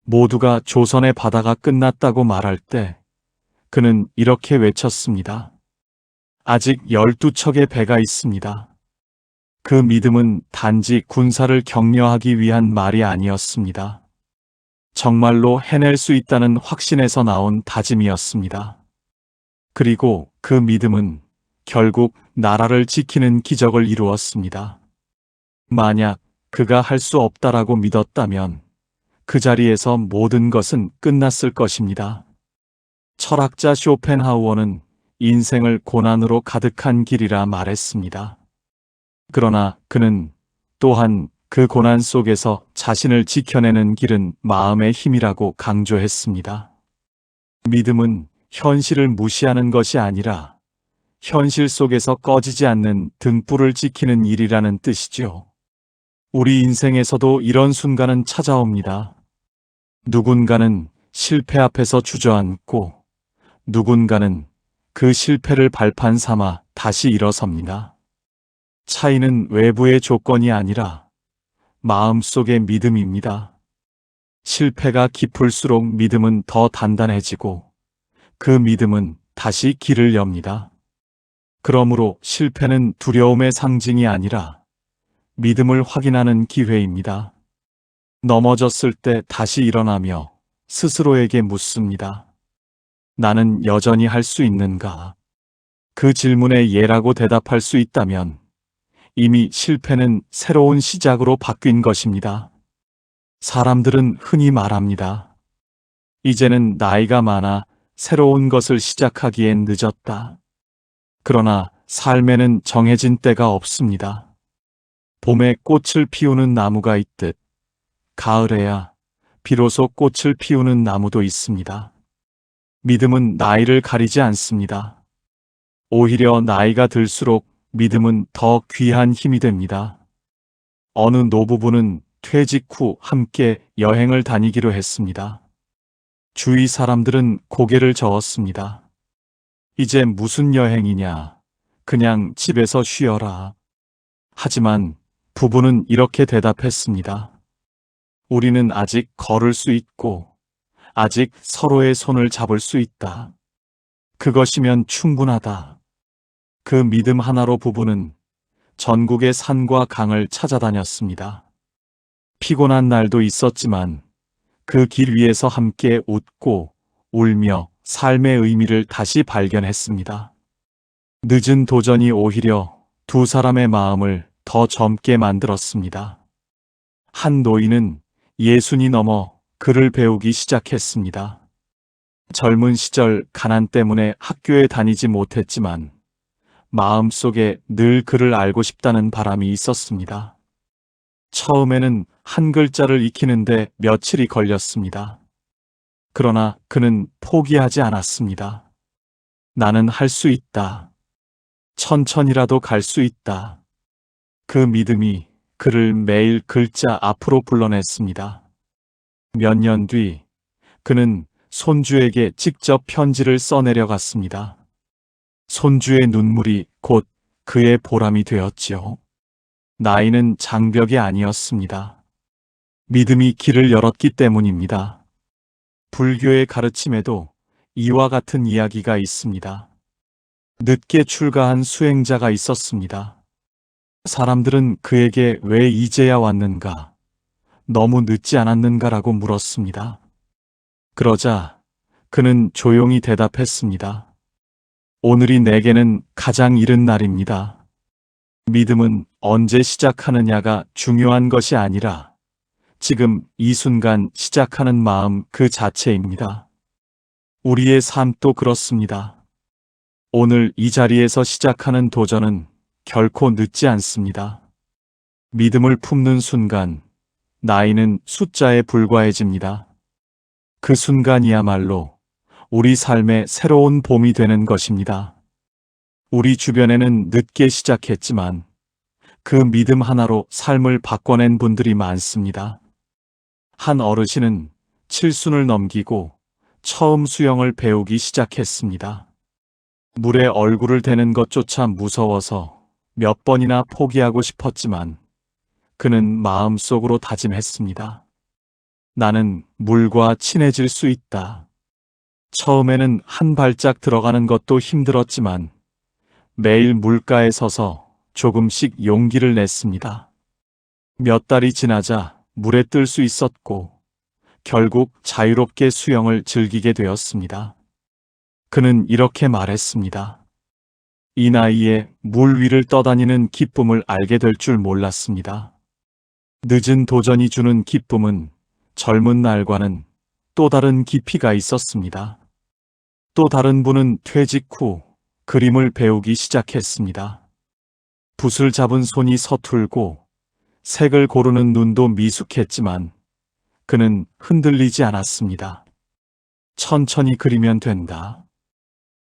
모두가 조선의 바다가 끝났다고 말할 때 그는 이렇게 외쳤습니다. 아직 12척의 배가 있습니다. 그 믿음은 단지 군사를 격려하기 위한 말이 아니었습니다. 정말로 해낼 수 있다는 확신에서 나온 다짐이었습니다. 그리고 그 믿음은 결국 나라를 지키는 기적을 이루었습니다. 만약 그가 할 수 없다라고 믿었다면 그 자리에서 모든 것은 끝났을 것입니다. 철학자 쇼펜하우어는 인생을 고난으로 가득한 길이라 말했습니다. 그러나 그는 또한 그 고난 속에서 자신을 지켜내는 길은 마음의 힘이라고 강조했습니다. 믿음은 현실을 무시하는 것이 아니라 현실 속에서 꺼지지 않는 등불을 지키는 일이라는 뜻이죠. 우리 인생에서도 이런 순간은 찾아옵니다. 누군가는 실패 앞에서 주저앉고 누군가는 그 실패를 발판 삼아 다시 일어섭니다. 차이는 외부의 조건이 아니라 마음속의 믿음입니다. 실패가 깊을수록 믿음은 더 단단해지고 그 믿음은 다시 길을 엽니다. 그러므로 실패는 두려움의 상징이 아니라 믿음을 확인하는 기회입니다. 넘어졌을 때 다시 일어나며 스스로에게 묻습니다. 나는 여전히 할 수 있는가? 그 질문에 예라고 대답할 수 있다면 이미 실패는 새로운 시작으로 바뀐 것입니다. 사람들은 흔히 말합니다. 이제는 나이가 많아 새로운 것을 시작하기엔 늦었다. 그러나 삶에는 정해진 때가 없습니다. 봄에 꽃을 피우는 나무가 있듯 가을에야 비로소 꽃을 피우는 나무도 있습니다. 믿음은 나이를 가리지 않습니다. 오히려 나이가 들수록 믿음은 더 귀한 힘이 됩니다. 어느 노부부는 퇴직 후 함께 여행을 다니기로 했습니다. 주위 사람들은 고개를 저었습니다. 이제 무슨 여행이냐? 그냥 집에서 쉬어라. 하지만 부부는 이렇게 대답했습니다. 우리는 아직 걸을 수 있고 아직 서로의 손을 잡을 수 있다. 그것이면 충분하다. 그 믿음 하나로 부부는 전국의 산과 강을 찾아다녔습니다. 피곤한 날도 있었지만 그 길 위에서 함께 웃고 울며 삶의 의미를 다시 발견했습니다. 늦은 도전이 오히려 두 사람의 마음을 더 젊게 만들었습니다. 한 노인은 60이 넘어 글을 배우기 시작했습니다. 젊은 시절 가난 때문에 학교에 다니지 못했지만 마음속에 늘 글을 알고 싶다는 바람이 있었습니다. 처음에는 한 글자를 익히는데 며칠이 걸렸습니다. 그러나 그는 포기하지 않았습니다. 나는 할 수 있다. 천천히라도 갈 수 있다. 그 믿음이 그를 매일 글자 앞으로 불러냈습니다. 몇 년 뒤 그는 손주에게 직접 편지를 써내려갔습니다. 손주의 눈물이 곧 그의 보람이 되었지요. 나이는 장벽이 아니었습니다. 믿음이 길을 열었기 때문입니다. 불교의 가르침에도 이와 같은 이야기가 있습니다. 늦게 출가한 수행자가 있었습니다. 사람들은 그에게 왜 이제야 왔는가, 너무 늦지 않았는가라고 물었습니다. 그러자 그는 조용히 대답했습니다. 오늘이 내게는 가장 이른 날입니다. 믿음은 언제 시작하느냐가 중요한 것이 아니라 지금 이 순간 시작하는 마음 그 자체입니다. 우리의 삶도 그렇습니다. 오늘 이 자리에서 시작하는 도전은 결코 늦지 않습니다. 믿음을 품는 순간 나이는 숫자에 불과해집니다. 그 순간이야말로 우리 삶의 새로운 봄이 되는 것입니다. 우리 주변에는 늦게 시작했지만 그 믿음 하나로 삶을 바꿔낸 분들이 많습니다. 한 어르신은 칠순을 넘기고 처음 수영을 배우기 시작했습니다. 물에 얼굴을 대는 것조차 무서워서 몇 번이나 포기하고 싶었지만 그는 마음속으로 다짐했습니다. 나는 물과 친해질 수 있다. 처음에는 한 발짝 들어가는 것도 힘들었지만 매일 물가에 서서 조금씩 용기를 냈습니다. 몇 달이 지나자 물에 뜰 수 있었고 결국 자유롭게 수영을 즐기게 되었습니다. 그는 이렇게 말했습니다. 이 나이에 물 위를 떠다니는 기쁨을 알게 될 줄 몰랐습니다. 늦은 도전이 주는 기쁨은 젊은 날과는 또 다른 깊이가 있었습니다. 또 다른 분은 퇴직 후 그림을 배우기 시작했습니다. 붓을 잡은 손이 서툴고 색을 고르는 눈도 미숙했지만 그는 흔들리지 않았습니다. 천천히 그리면 된다.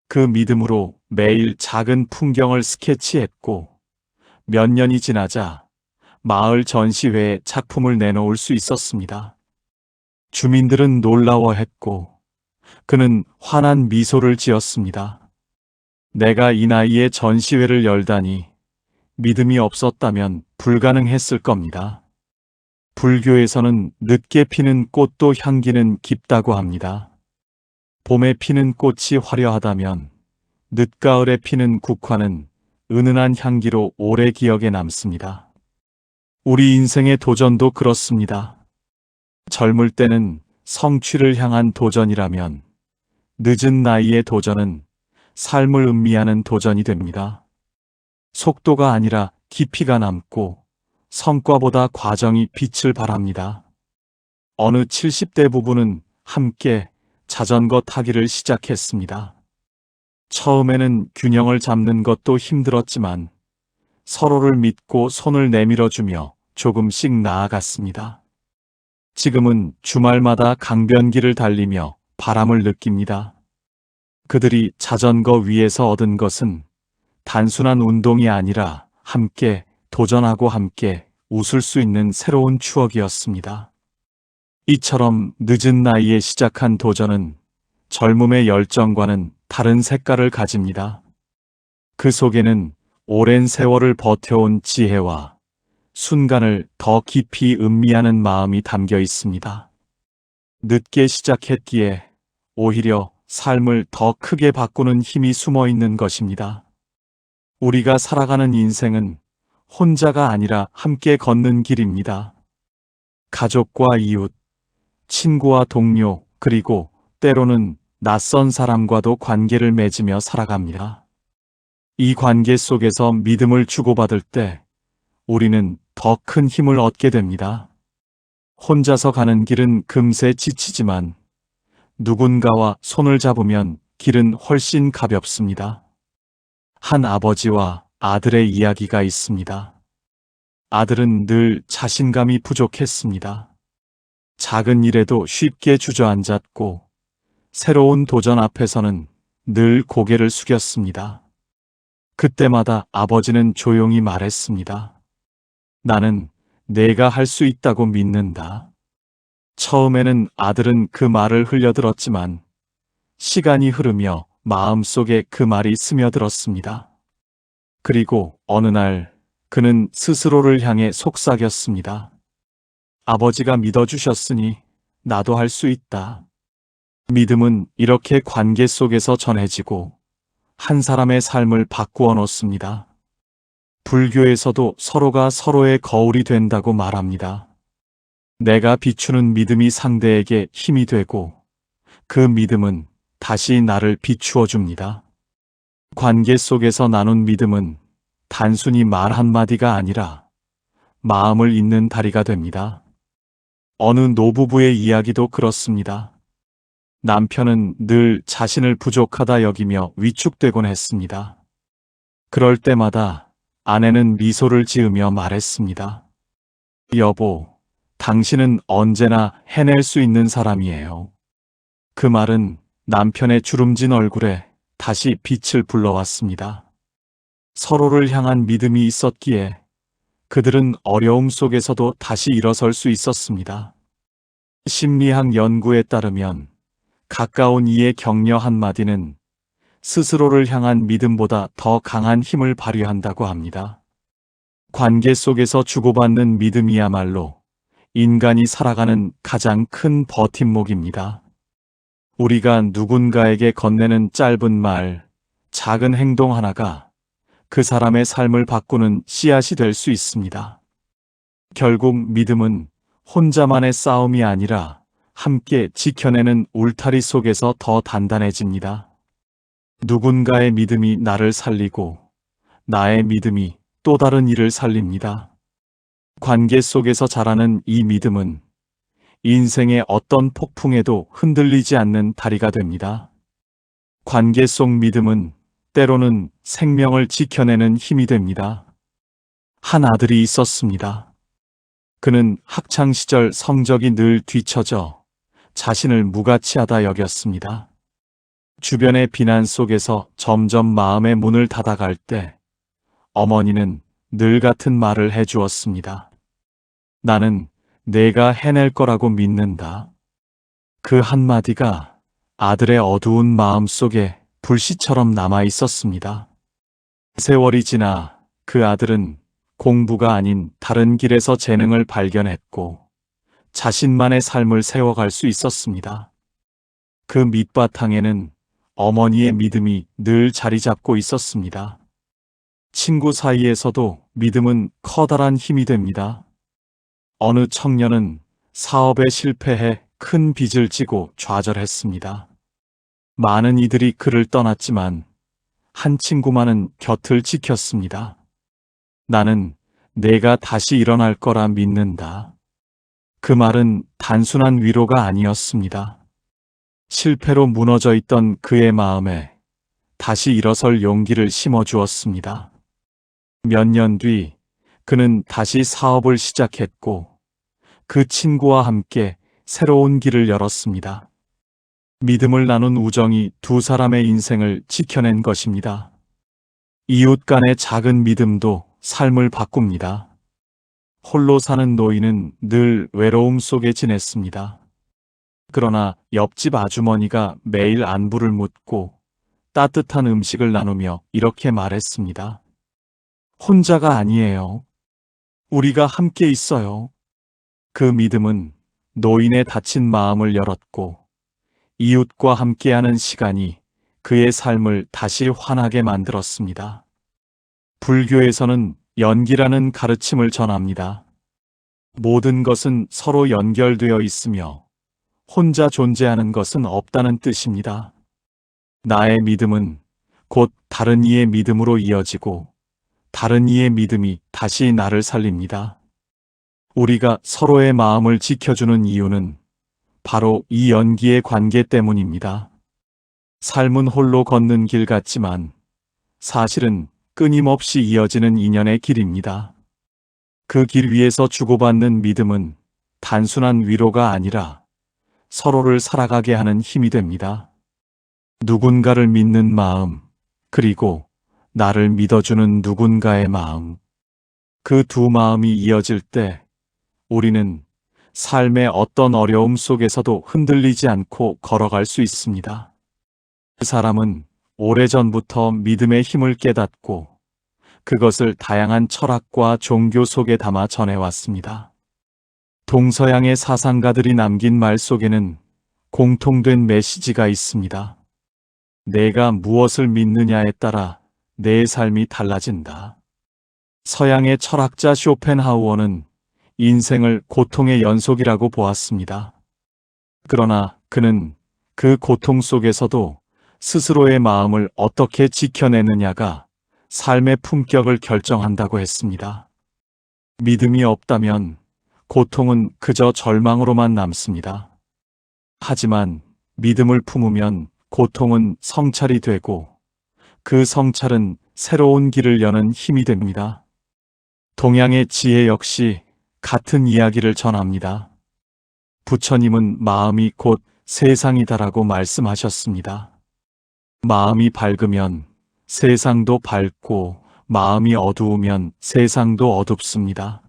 그 믿음으로 매일 작은 풍경을 스케치했고 몇 년이 지나자 마을 전시회에 작품을 내놓을 수 있었습니다. 주민들은 놀라워했고 그는 환한 미소를 지었습니다. 내가 이 나이에 전시회를 열다니 믿음이 없었다면 불가능했을 겁니다. 불교에서는 늦게 피는 꽃도 향기는 깊다고 합니다. 봄에 피는 꽃이 화려하다면 늦가을에 피는 국화는 은은한 향기로 오래 기억에 남습니다. 우리 인생의 도전도 그렇습니다. 젊을 때는 성취를 향한 도전이라면 늦은 나이의 도전은 삶을 음미하는 도전이 됩니다. 속도가 아니라 깊이가 남고 성과보다 과정이 빛을 발합니다. 어느 70대 부부는 함께 자전거 타기를 시작했습니다. 처음에는 균형을 잡는 것도 힘들었지만 서로를 믿고 손을 내밀어주며 조금씩 나아갔습니다. 지금은 주말마다 강변길을 달리며 바람을 느낍니다. 그들이 자전거 위에서 얻은 것은 단순한 운동이 아니라 함께 도전하고 함께 웃을 수 있는 새로운 추억이었습니다. 이처럼 늦은 나이에 시작한 도전은 젊음의 열정과는 다른 색깔을 가집니다. 그 속에는 오랜 세월을 버텨온 지혜와 순간을 더 깊이 음미하는 마음이 담겨 있습니다. 늦게 시작했기에 오히려 삶을 더 크게 바꾸는 힘이 숨어 있는 것입니다. 우리가 살아가는 인생은 혼자가 아니라 함께 걷는 길입니다. 가족과 이웃, 친구와 동료, 그리고 때로는 낯선 사람과도 관계를 맺으며 살아갑니다. 이 관계 속에서 믿음을 주고받을 때 우리는 더 큰 힘을 얻게 됩니다. 혼자서 가는 길은 금세 지치지만 누군가와 손을 잡으면 길은 훨씬 가볍습니다. 한 아버지와 아들의 이야기가 있습니다. 아들은 늘 자신감이 부족했습니다. 작은 일에도 쉽게 주저앉았고 새로운 도전 앞에서는 늘 고개를 숙였습니다. 그때마다 아버지는 조용히 말했습니다. 나는 내가 할 수 있다고 믿는다. 처음에는 아들은 그 말을 흘려들었지만 시간이 흐르며 마음속에 그 말이 스며들었습니다. 그리고 어느 날 그는 스스로를 향해 속삭였습니다. 아버지가 믿어주셨으니 나도 할 수 있다. 믿음은 이렇게 관계 속에서 전해지고 한 사람의 삶을 바꾸어 놓습니다. 불교에서도 서로가 서로의 거울이 된다고 말합니다. 내가 비추는 믿음이 상대에게 힘이 되고 그 믿음은 다시 나를 비추어 줍니다. 관계 속에서 나눈 믿음은 단순히 말 한마디가 아니라 마음을 잇는 다리가 됩니다. 어느 노부부의 이야기도 그렇습니다. 남편은 늘 자신을 부족하다 여기며 위축되곤 했습니다. 그럴 때마다 아내는 미소를 지으며 말했습니다. 여보, 당신은 언제나 해낼 수 있는 사람이에요. 그 말은 남편의 주름진 얼굴에 다시 빛을 불러왔습니다. 서로를 향한 믿음이 있었기에 그들은 어려움 속에서도 다시 일어설 수 있었습니다. 심리학 연구에 따르면 가까운 이의 격려 한마디는 스스로를 향한 믿음보다 더 강한 힘을 발휘한다고 합니다. 관계 속에서 주고받는 믿음이야말로 인간이 살아가는 가장 큰 버팀목입니다. 우리가 누군가에게 건네는 짧은 말, 작은 행동 하나가 그 사람의 삶을 바꾸는 씨앗이 될 수 있습니다. 결국 믿음은 혼자만의 싸움이 아니라 함께 지켜내는 울타리 속에서 더 단단해집니다. 누군가의 믿음이 나를 살리고 나의 믿음이 또 다른 이를 살립니다. 관계 속에서 자라는 이 믿음은 인생의 어떤 폭풍에도 흔들리지 않는 다리가 됩니다. 관계 속 믿음은 때로는 생명을 지켜내는 힘이 됩니다. 한 아들이 있었습니다. 그는 학창시절 성적이 늘 뒤처져 자신을 무가치하다 여겼습니다. 주변의 비난 속에서 점점 마음의 문을 닫아갈 때 어머니는 늘 같은 말을 해주었습니다. 나는 내가 해낼 거라고 믿는다. 그 한마디가 아들의 어두운 마음 속에 불씨처럼 남아 있었습니다. 세월이 지나 그 아들은 공부가 아닌 다른 길에서 재능을 발견했고 자신만의 삶을 세워갈 수 있었습니다. 그 밑바탕에는 어머니의 믿음이 늘 자리 잡고 있었습니다. 친구 사이에서도 믿음은 커다란 힘이 됩니다. 어느 청년은 사업에 실패해 큰 빚을 지고 좌절했습니다. 많은 이들이 그를 떠났지만 한 친구만은 곁을 지켰습니다. 나는 내가 다시 일어날 거라 믿는다. 그 말은 단순한 위로가 아니었습니다. 실패로 무너져 있던 그의 마음에 다시 일어설 용기를 심어주었습니다. 몇 년 뒤 그는 다시 사업을 시작했고 그 친구와 함께 새로운 길을 열었습니다. 믿음을 나눈 우정이 두 사람의 인생을 지켜낸 것입니다. 이웃 간의 작은 믿음도 삶을 바꿉니다. 홀로 사는 노인은 늘 외로움 속에 지냈습니다. 그러나 옆집 아주머니가 매일 안부를 묻고 따뜻한 음식을 나누며 이렇게 말했습니다. 혼자가 아니에요. 우리가 함께 있어요. 그 믿음은 노인의 다친 마음을 열었고 이웃과 함께하는 시간이 그의 삶을 다시 환하게 만들었습니다. 불교에서는 연기라는 가르침을 전합니다. 모든 것은 서로 연결되어 있으며 혼자 존재하는 것은 없다는 뜻입니다. 나의 믿음은 곧 다른 이의 믿음으로 이어지고 다른 이의 믿음이 다시 나를 살립니다. 우리가 서로의 마음을 지켜주는 이유는 바로 이 연기의 관계 때문입니다. 삶은 홀로 걷는 길 같지만 사실은 끊임없이 이어지는 인연의 길입니다. 그 길 위에서 주고받는 믿음은 단순한 위로가 아니라 서로를 살아가게 하는 힘이 됩니다. 누군가를 믿는 마음, 그리고 나를 믿어주는 누군가의 마음. 그 두 마음이 이어질 때 우리는 삶의 어떤 어려움 속에서도 흔들리지 않고 걸어갈 수 있습니다. 그 사람은 오래전부터 믿음의 힘을 깨닫고 그것을 다양한 철학과 종교 속에 담아 전해왔습니다. 동서양의 사상가들이 남긴 말 속에는 공통된 메시지가 있습니다. 내가 무엇을 믿느냐에 따라 내 삶이 달라진다. 서양의 철학자 쇼펜하우어는 인생을 고통의 연속이라고 보았습니다. 그러나 그는 그 고통 속에서도 스스로의 마음을 어떻게 지켜내느냐가 삶의 품격을 결정한다고 했습니다. 믿음이 없다면 고통은 그저 절망으로만 남습니다. 하지만 믿음을 품으면 고통은 성찰이 되고 그 성찰은 새로운 길을 여는 힘이 됩니다. 동양의 지혜 역시 같은 이야기를 전합니다. 부처님은 마음이 곧 세상이다라고 말씀하셨습니다. 마음이 밝으면 세상도 밝고 마음이 어두우면 세상도 어둡습니다.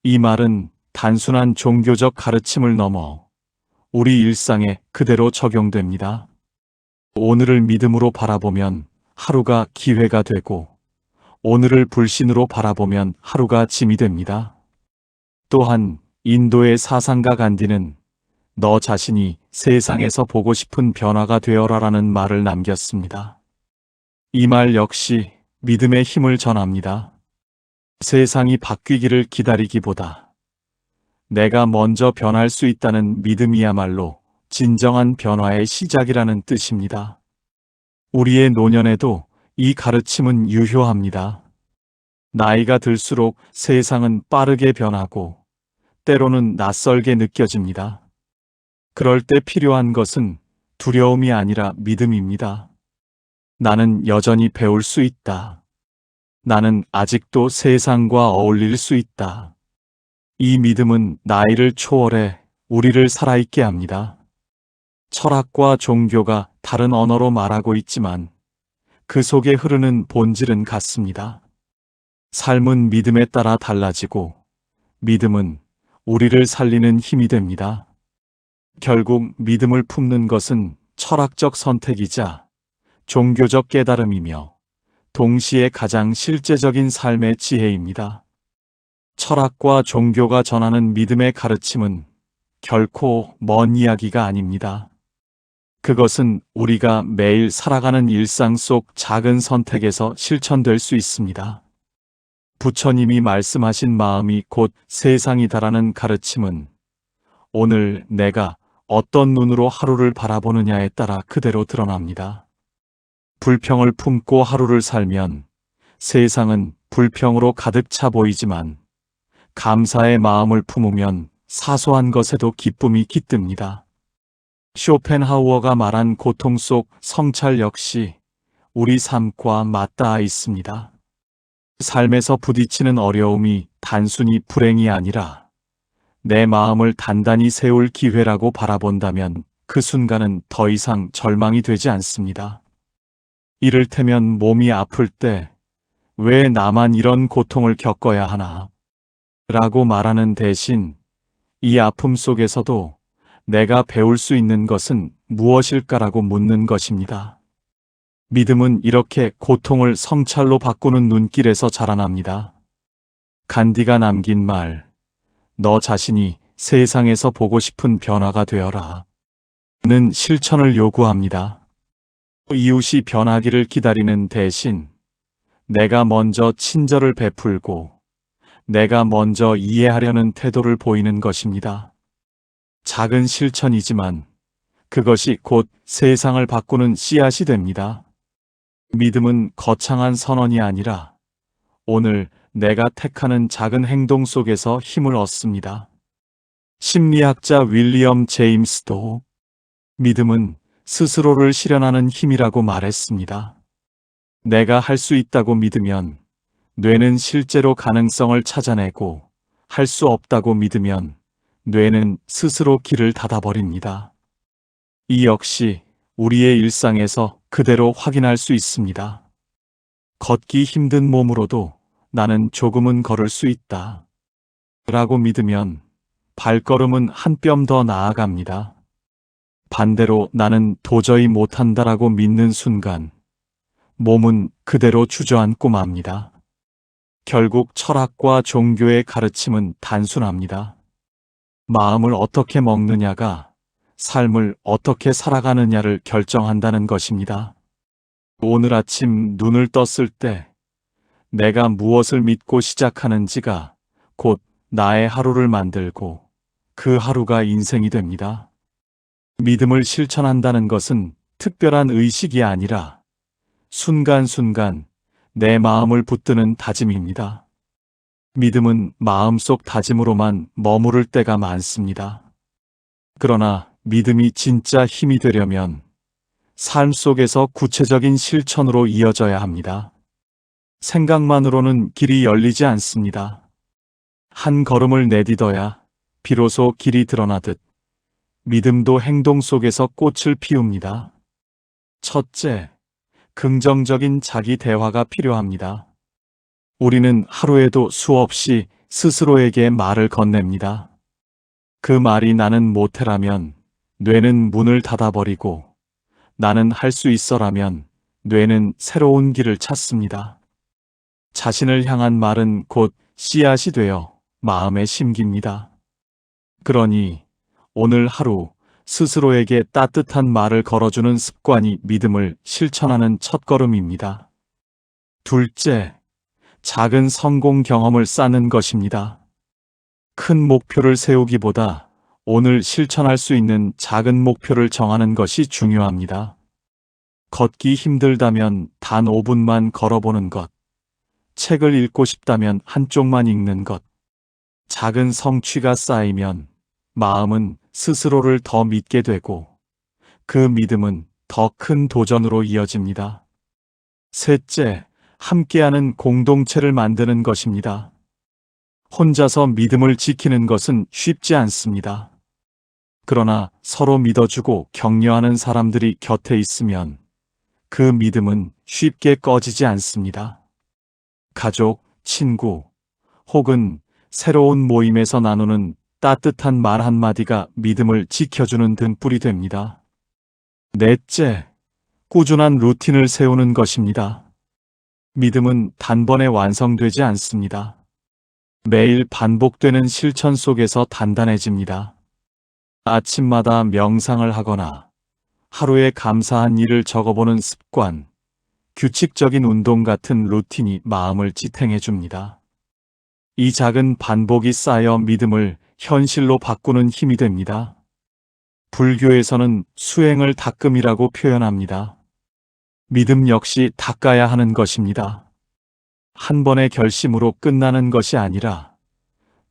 이 말은 단순한 종교적 가르침을 넘어 우리 일상에 그대로 적용됩니다. 오늘을 믿음으로 바라보면 하루가 기회가 되고, 오늘을 불신으로 바라보면 하루가 짐이 됩니다. 또한 인도의 사상가 간디는 너 자신이 세상에서 보고 싶은 변화가 되어라라는 말을 남겼습니다. 이 말 역시 믿음의 힘을 전합니다. 세상이 바뀌기를 기다리기보다 내가 먼저 변할 수 있다는 믿음이야말로 진정한 변화의 시작이라는 뜻입니다. 우리의 노년에도 이 가르침은 유효합니다. 나이가 들수록 세상은 빠르게 변하고 때로는 낯설게 느껴집니다. 그럴 때 필요한 것은 두려움이 아니라 믿음입니다. 나는 여전히 배울 수 있다. 나는 아직도 세상과 어울릴 수 있다. 이 믿음은 나이를 초월해 우리를 살아있게 합니다. 철학과 종교가 다른 언어로 말하고 있지만 그 속에 흐르는 본질은 같습니다. 삶은 믿음에 따라 달라지고 믿음은 우리를 살리는 힘이 됩니다. 결국 믿음을 품는 것은 철학적 선택이자 종교적 깨달음이며 동시에 가장 실제적인 삶의 지혜입니다. 철학과 종교가 전하는 믿음의 가르침은 결코 먼 이야기가 아닙니다. 그것은 우리가 매일 살아가는 일상 속 작은 선택에서 실천될 수 있습니다. 부처님이 말씀하신 마음이 곧 세상이다라는 가르침은 오늘 내가 어떤 눈으로 하루를 바라보느냐에 따라 그대로 드러납니다. 불평을 품고 하루를 살면 세상은 불평으로 가득 차 보이지만 감사의 마음을 품으면 사소한 것에도 기쁨이 깃듭니다. 쇼펜하우어가 말한 고통 속 성찰 역시 우리 삶과 맞닿아 있습니다. 삶에서 부딪히는 어려움이 단순히 불행이 아니라 내 마음을 단단히 세울 기회라고 바라본다면 그 순간은 더 이상 절망이 되지 않습니다. 이를테면 몸이 아플 때 왜 나만 이런 고통을 겪어야 하나? 라고 말하는 대신 이 아픔 속에서도 내가 배울 수 있는 것은 무엇일까라고 묻는 것입니다. 믿음은 이렇게 고통을 성찰로 바꾸는 눈길에서 자라납니다. 간디가 남긴 말, 너 자신이 세상에서 보고 싶은 변화가 되어라. 는 실천을 요구합니다. 이웃이 변하기를 기다리는 대신 내가 먼저 친절을 베풀고 내가 먼저 이해하려는 태도를 보이는 것입니다. 작은 실천이지만 그것이 곧 세상을 바꾸는 씨앗이 됩니다. 믿음은 거창한 선언이 아니라 오늘 내가 택하는 작은 행동 속에서 힘을 얻습니다. 심리학자 윌리엄 제임스도 믿음은 스스로를 실현하는 힘이라고 말했습니다. 내가 할 수 있다고 믿으면 뇌는 실제로 가능성을 찾아내고 할 수 없다고 믿으면 뇌는 스스로 길을 닫아버립니다. 이 역시 우리의 일상에서 그대로 확인할 수 있습니다. 걷기 힘든 몸으로도 나는 조금은 걸을 수 있다. 라고 믿으면 발걸음은 한 뼘 더 나아갑니다. 반대로 나는 도저히 못한다라고 믿는 순간 몸은 그대로 주저앉고 맙니다. 결국 철학과 종교의 가르침은 단순합니다. 마음을 어떻게 먹느냐가 삶을 어떻게 살아가느냐를 결정한다는 것입니다. 오늘 아침 눈을 떴을 때 내가 무엇을 믿고 시작하는지가 곧 나의 하루를 만들고 그 하루가 인생이 됩니다. 믿음을 실천한다는 것은 특별한 의식이 아니라 순간순간 내 마음을 붙드는 다짐입니다. 믿음은 마음속 다짐으로만 머무를 때가 많습니다. 그러나 믿음이 진짜 힘이 되려면 삶 속에서 구체적인 실천으로 이어져야 합니다. 생각만으로는 길이 열리지 않습니다. 한 걸음을 내딛어야 비로소 길이 드러나듯 믿음도 행동 속에서 꽃을 피웁니다. 첫째, 긍정적인 자기 대화가 필요합니다. 우리는 하루에도 수없이 스스로에게 말을 건넵니다. 그 말이 나는 못해라면 뇌는 문을 닫아버리고 나는 할 수 있어라면 뇌는 새로운 길을 찾습니다. 자신을 향한 말은 곧 씨앗이 되어 마음에 심깁니다. 그러니 오늘 하루 스스로에게 따뜻한 말을 걸어주는 습관이 믿음을 실천하는 첫걸음입니다. 둘째, 작은 성공 경험을 쌓는 것입니다. 큰 목표를 세우기보다 오늘 실천할 수 있는 작은 목표를 정하는 것이 중요합니다. 걷기 힘들다면 단 5분만 걸어보는 것, 책을 읽고 싶다면 한쪽만 읽는 것, 작은 성취가 쌓이면 마음은 스스로를 더 믿게 되고 그 믿음은 더 큰 도전으로 이어집니다. 셋째, 함께하는 공동체를 만드는 것입니다. 혼자서 믿음을 지키는 것은 쉽지 않습니다. 그러나 서로 믿어주고 격려하는 사람들이 곁에 있으면 그 믿음은 쉽게 꺼지지 않습니다. 가족, 친구, 혹은 새로운 모임에서 나누는 따뜻한 말 한마디가 믿음을 지켜주는 등불이 됩니다. 넷째, 꾸준한 루틴을 세우는 것입니다. 믿음은 단번에 완성되지 않습니다. 매일 반복되는 실천 속에서 단단해집니다. 아침마다 명상을 하거나 하루에 감사한 일을 적어보는 습관, 규칙적인 운동 같은 루틴이 마음을 지탱해 줍니다. 이 작은 반복이 쌓여 믿음을 현실로 바꾸는 힘이 됩니다. 불교에서는 수행을 닦음이라고 표현합니다. 믿음 역시 닦아야 하는 것입니다. 한 번의 결심으로 끝나는 것이 아니라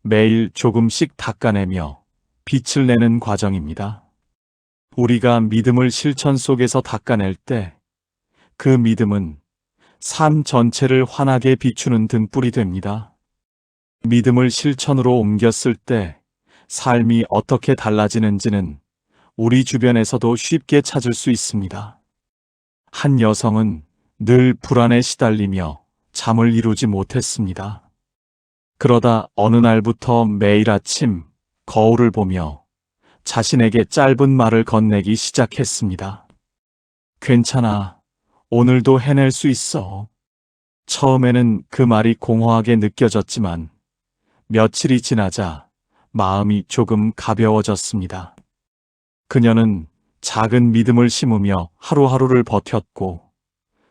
매일 조금씩 닦아내며 빛을 내는 과정입니다. 우리가 믿음을 실천 속에서 닦아낼 때 그 믿음은 삶 전체를 환하게 비추는 등불이 됩니다. 믿음을 실천으로 옮겼을 때 삶이 어떻게 달라지는지는 우리 주변에서도 쉽게 찾을 수 있습니다. 한 여성은 늘 불안에 시달리며 잠을 이루지 못했습니다. 그러다 어느 날부터 매일 아침 거울을 보며 자신에게 짧은 말을 건네기 시작했습니다. 괜찮아. 오늘도 해낼 수 있어. 처음에는 그 말이 공허하게 느껴졌지만 며칠이 지나자 마음이 조금 가벼워졌습니다. 그녀는 작은 믿음을 심으며 하루하루를 버텼고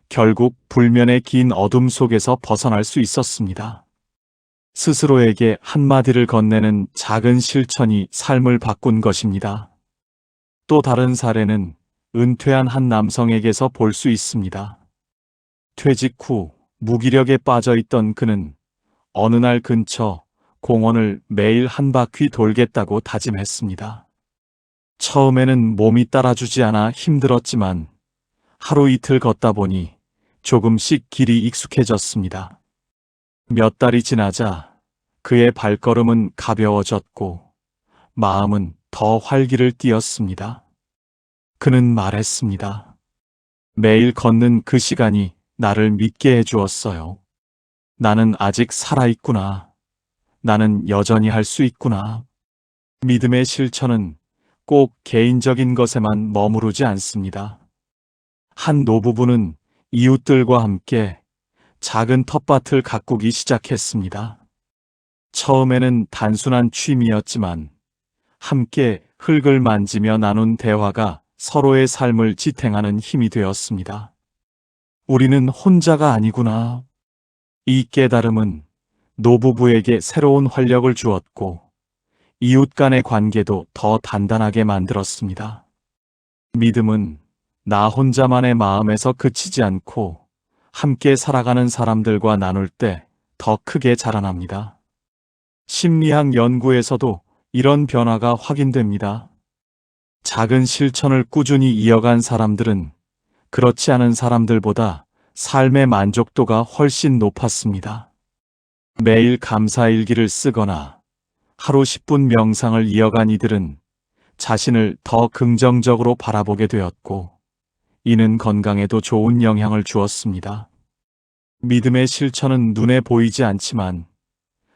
결국 불면의 긴 어둠 속에서 벗어날 수 있었습니다. 스스로에게 한마디를 건네는 작은 실천이 삶을 바꾼 것입니다. 또 다른 사례는 은퇴한 한 남성에게서 볼 수 있습니다. 퇴직 후 무기력에 빠져 있던 그는 어느 날 근처 공원을 매일 한 바퀴 돌겠다고 다짐했습니다. 처음에는 몸이 따라주지 않아 힘들었지만 하루 이틀 걷다 보니 조금씩 길이 익숙해졌습니다. 몇 달이 지나자 그의 발걸음은 가벼워졌고 마음은 더 활기를 띠었습니다. 그는 말했습니다. 매일 걷는 그 시간이 나를 믿게 해주었어요. 나는 아직 살아있구나. 나는 여전히 할 수 있구나. 믿음의 실천은 꼭 개인적인 것에만 머무르지 않습니다. 한 노부부는 이웃들과 함께 작은 텃밭을 가꾸기 시작했습니다. 처음에는 단순한 취미였지만 함께 흙을 만지며 나눈 대화가 서로의 삶을 지탱하는 힘이 되었습니다. 우리는 혼자가 아니구나. 이 깨달음은 노부부에게 새로운 활력을 주었고 이웃 간의 관계도 더 단단하게 만들었습니다. 믿음은 나 혼자만의 마음에서 그치지 않고 함께 살아가는 사람들과 나눌 때 더 크게 자라납니다. 심리학 연구에서도 이런 변화가 확인됩니다. 작은 실천을 꾸준히 이어간 사람들은 그렇지 않은 사람들보다 삶의 만족도가 훨씬 높았습니다. 매일 감사일기를 쓰거나 하루 10분 명상을 이어간 이들은 자신을 더 긍정적으로 바라보게 되었고 이는 건강에도 좋은 영향을 주었습니다. 믿음의 실천은 눈에 보이지 않지만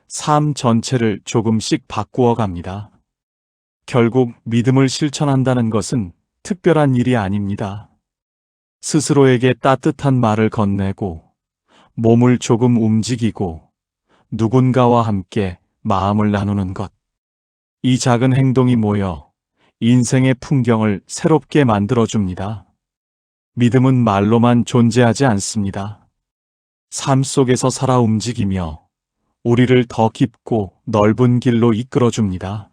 삶 전체를 조금씩 바꾸어 갑니다. 결국 믿음을 실천한다는 것은 특별한 일이 아닙니다. 스스로에게 따뜻한 말을 건네고 몸을 조금 움직이고 누군가와 함께 마음을 나누는 것. 이 작은 행동이 모여 인생의 풍경을 새롭게 만들어줍니다. 믿음은 말로만 존재하지 않습니다. 삶 속에서 살아 움직이며 우리를 더 깊고 넓은 길로 이끌어줍니다.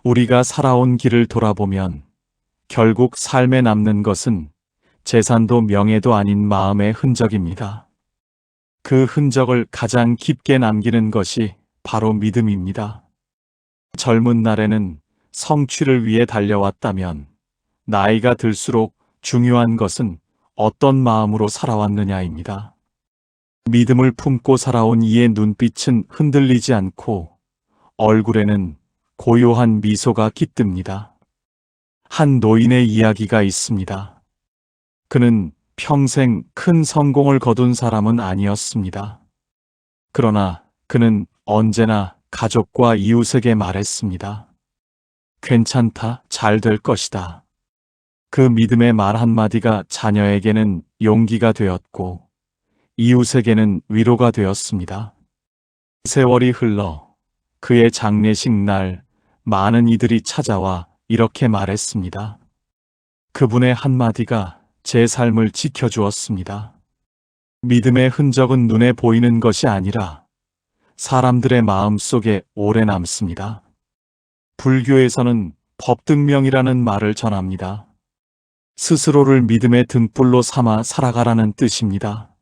우리가 살아온 길을 돌아보면 결국 삶에 남는 것은 재산도 명예도 아닌 마음의 흔적입니다. 그 흔적을 가장 깊게 남기는 것이 바로 믿음입니다. 젊은 날에는 성취를 위해 달려왔다면 나이가 들수록 중요한 것은 어떤 마음으로 살아왔느냐입니다. 믿음을 품고 살아온 이의 눈빛은 흔들리지 않고 얼굴에는 고요한 미소가 깃듭니다. 한 노인의 이야기가 있습니다. 그는 평생 큰 성공을 거둔 사람은 아니었습니다. 그러나 그는 언제나 가족과 이웃에게 말했습니다. 괜찮다, 잘 될 것이다. 그 믿음의 말 한마디가 자녀에게는 용기가 되었고 이웃에게는 위로가 되었습니다. 세월이 흘러 그의 장례식 날 많은 이들이 찾아와 이렇게 말했습니다. 그분의 한마디가 제 삶을 지켜주었습니다. 믿음의 흔적은 눈에 보이는 것이 아니라 사람들의 마음 속에 오래 남습니다. 불교에서는 법등명이라는 말을 전합니다. 스스로를 믿음의 등불로 삼아 살아가라는 뜻입니다.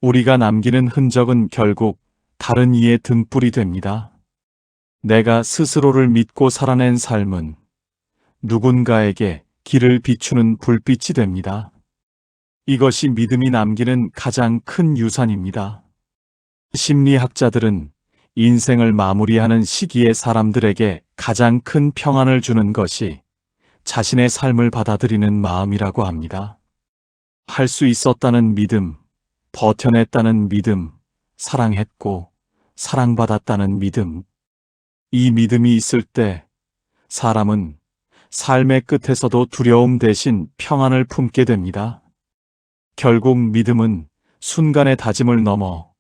우리가 남기는 흔적은 결국 다른 이의 등불이 됩니다. 내가 스스로를 믿고 살아낸 삶은 누군가에게 길을 비추는 불빛이 됩니다. 이것이 믿음이 남기는 가장 큰 유산입니다. 심리학자들은 인생을 마무리하는 시기에 사람들에게 가장 큰 평안을 주는 것이 자신의 삶을 받아들이는 마음이라고 합니다. 할 수 있었다는 믿음, 버텨냈다는 믿음, 사랑했고 사랑받았다는 믿음. 이 믿음이 있을 때 사람은 삶의 끝에서도 두려움 대신 평안을 품게 됩니다. 결국 믿음은 순간의 다짐을 넘어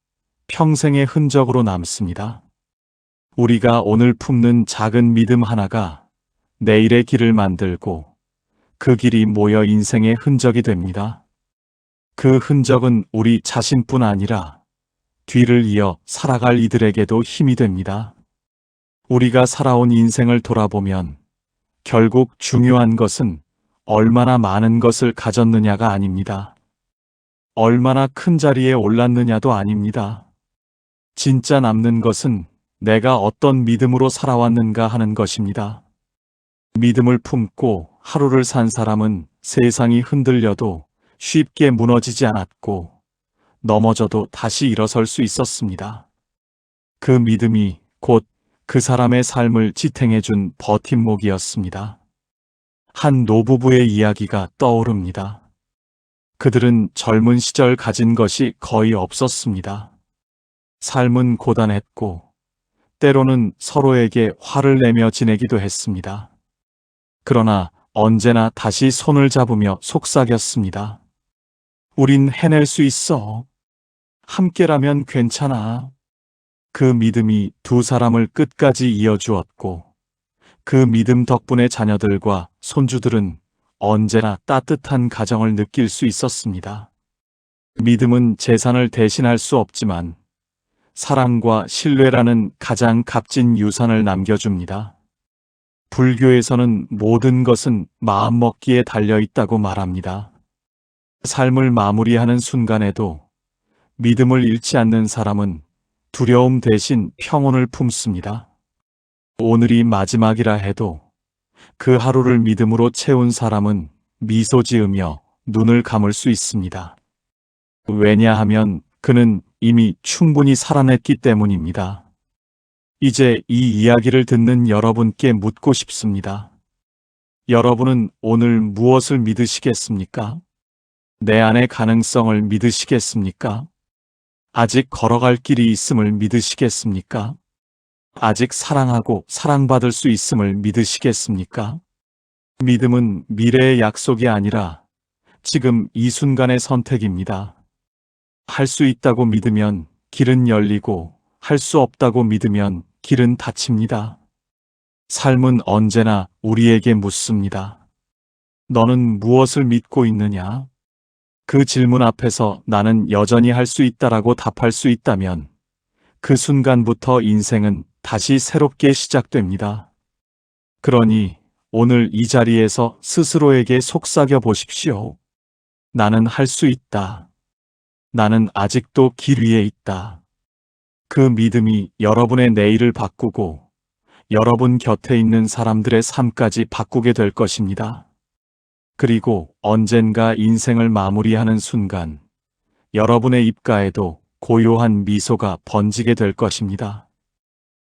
평생의 흔적으로 남습니다. 우리가 오늘 품는 작은 믿음 하나가 내일의 길을 만들고 그 길이 모여 인생의 흔적이 됩니다. 그 흔적은 우리 자신뿐 아니라 뒤를 이어 살아갈 이들에게도 힘이 됩니다. 우리가 살아온 인생을 돌아보면 결국 중요한 것은 얼마나 많은 것을 가졌느냐가 아닙니다. 얼마나 큰 자리에 올랐느냐도 아닙니다. 진짜 남는 것은 내가 어떤 믿음으로 살아왔는가 하는 것입니다. 믿음을 품고 하루를 산 사람은 세상이 흔들려도 쉽게 무너지지 않았고 넘어져도 다시 일어설 수 있었습니다. 그 믿음이 곧 그 사람의 삶을 지탱해준 버팀목이었습니다. 한 노부부의 이야기가 떠오릅니다. 그들은 젊은 시절 가진 것이 거의 없었습니다. 삶은 고단했고 때로는 서로에게 화를 내며 지내기도 했습니다. 그러나 언제나 다시 손을 잡으며 속삭였습니다. 우린 해낼 수 있어. 함께라면 괜찮아. 그 믿음이 두 사람을 끝까지 이어주었고 그 믿음 덕분에 자녀들과 손주들은 언제나 따뜻한 가정을 느낄 수 있었습니다. 믿음은 재산을 대신할 수 없지만 사랑과 신뢰라는 가장 값진 유산을 남겨줍니다. 불교에서는 모든 것은 마음먹기에 달려있다고 말합니다. 삶을 마무리하는 순간에도 믿음을 잃지 않는 사람은 두려움 대신 평온을 품습니다. 오늘이 마지막이라 해도 그 하루를 믿음으로 채운 사람은 미소 지으며 눈을 감을 수 있습니다. 왜냐하면 그는 이미 충분히 살아냈기 때문입니다. 이제 이 이야기를 듣는 여러분께 묻고 싶습니다. 여러분은 오늘 무엇을 믿으시겠습니까? 내 안의 가능성을 믿으시겠습니까? 아직 걸어갈 길이 있음을 믿으시겠습니까? 아직 사랑하고 사랑받을 수 있음을 믿으시겠습니까? 믿음은 미래의 약속이 아니라 지금 이 순간의 선택입니다. 할 수 있다고 믿으면 길은 열리고, 할 수 없다고 믿으면 길은 닫힙니다. 삶은 언제나 우리에게 묻습니다. 너는 무엇을 믿고 있느냐? 그 질문 앞에서 나는 여전히 할 수 있다라고 답할 수 있다면 그 순간부터 인생은 다시 새롭게 시작됩니다. 그러니 오늘 이 자리에서 스스로에게 속삭여 보십시오. 나는 할 수 있다. 나는 아직도 길 위에 있다. 그 믿음이 여러분의 내일을 바꾸고 여러분 곁에 있는 사람들의 삶까지 바꾸게 될 것입니다. 그리고 언젠가 인생을 마무리하는 순간 여러분의 입가에도 고요한 미소가 번지게 될 것입니다.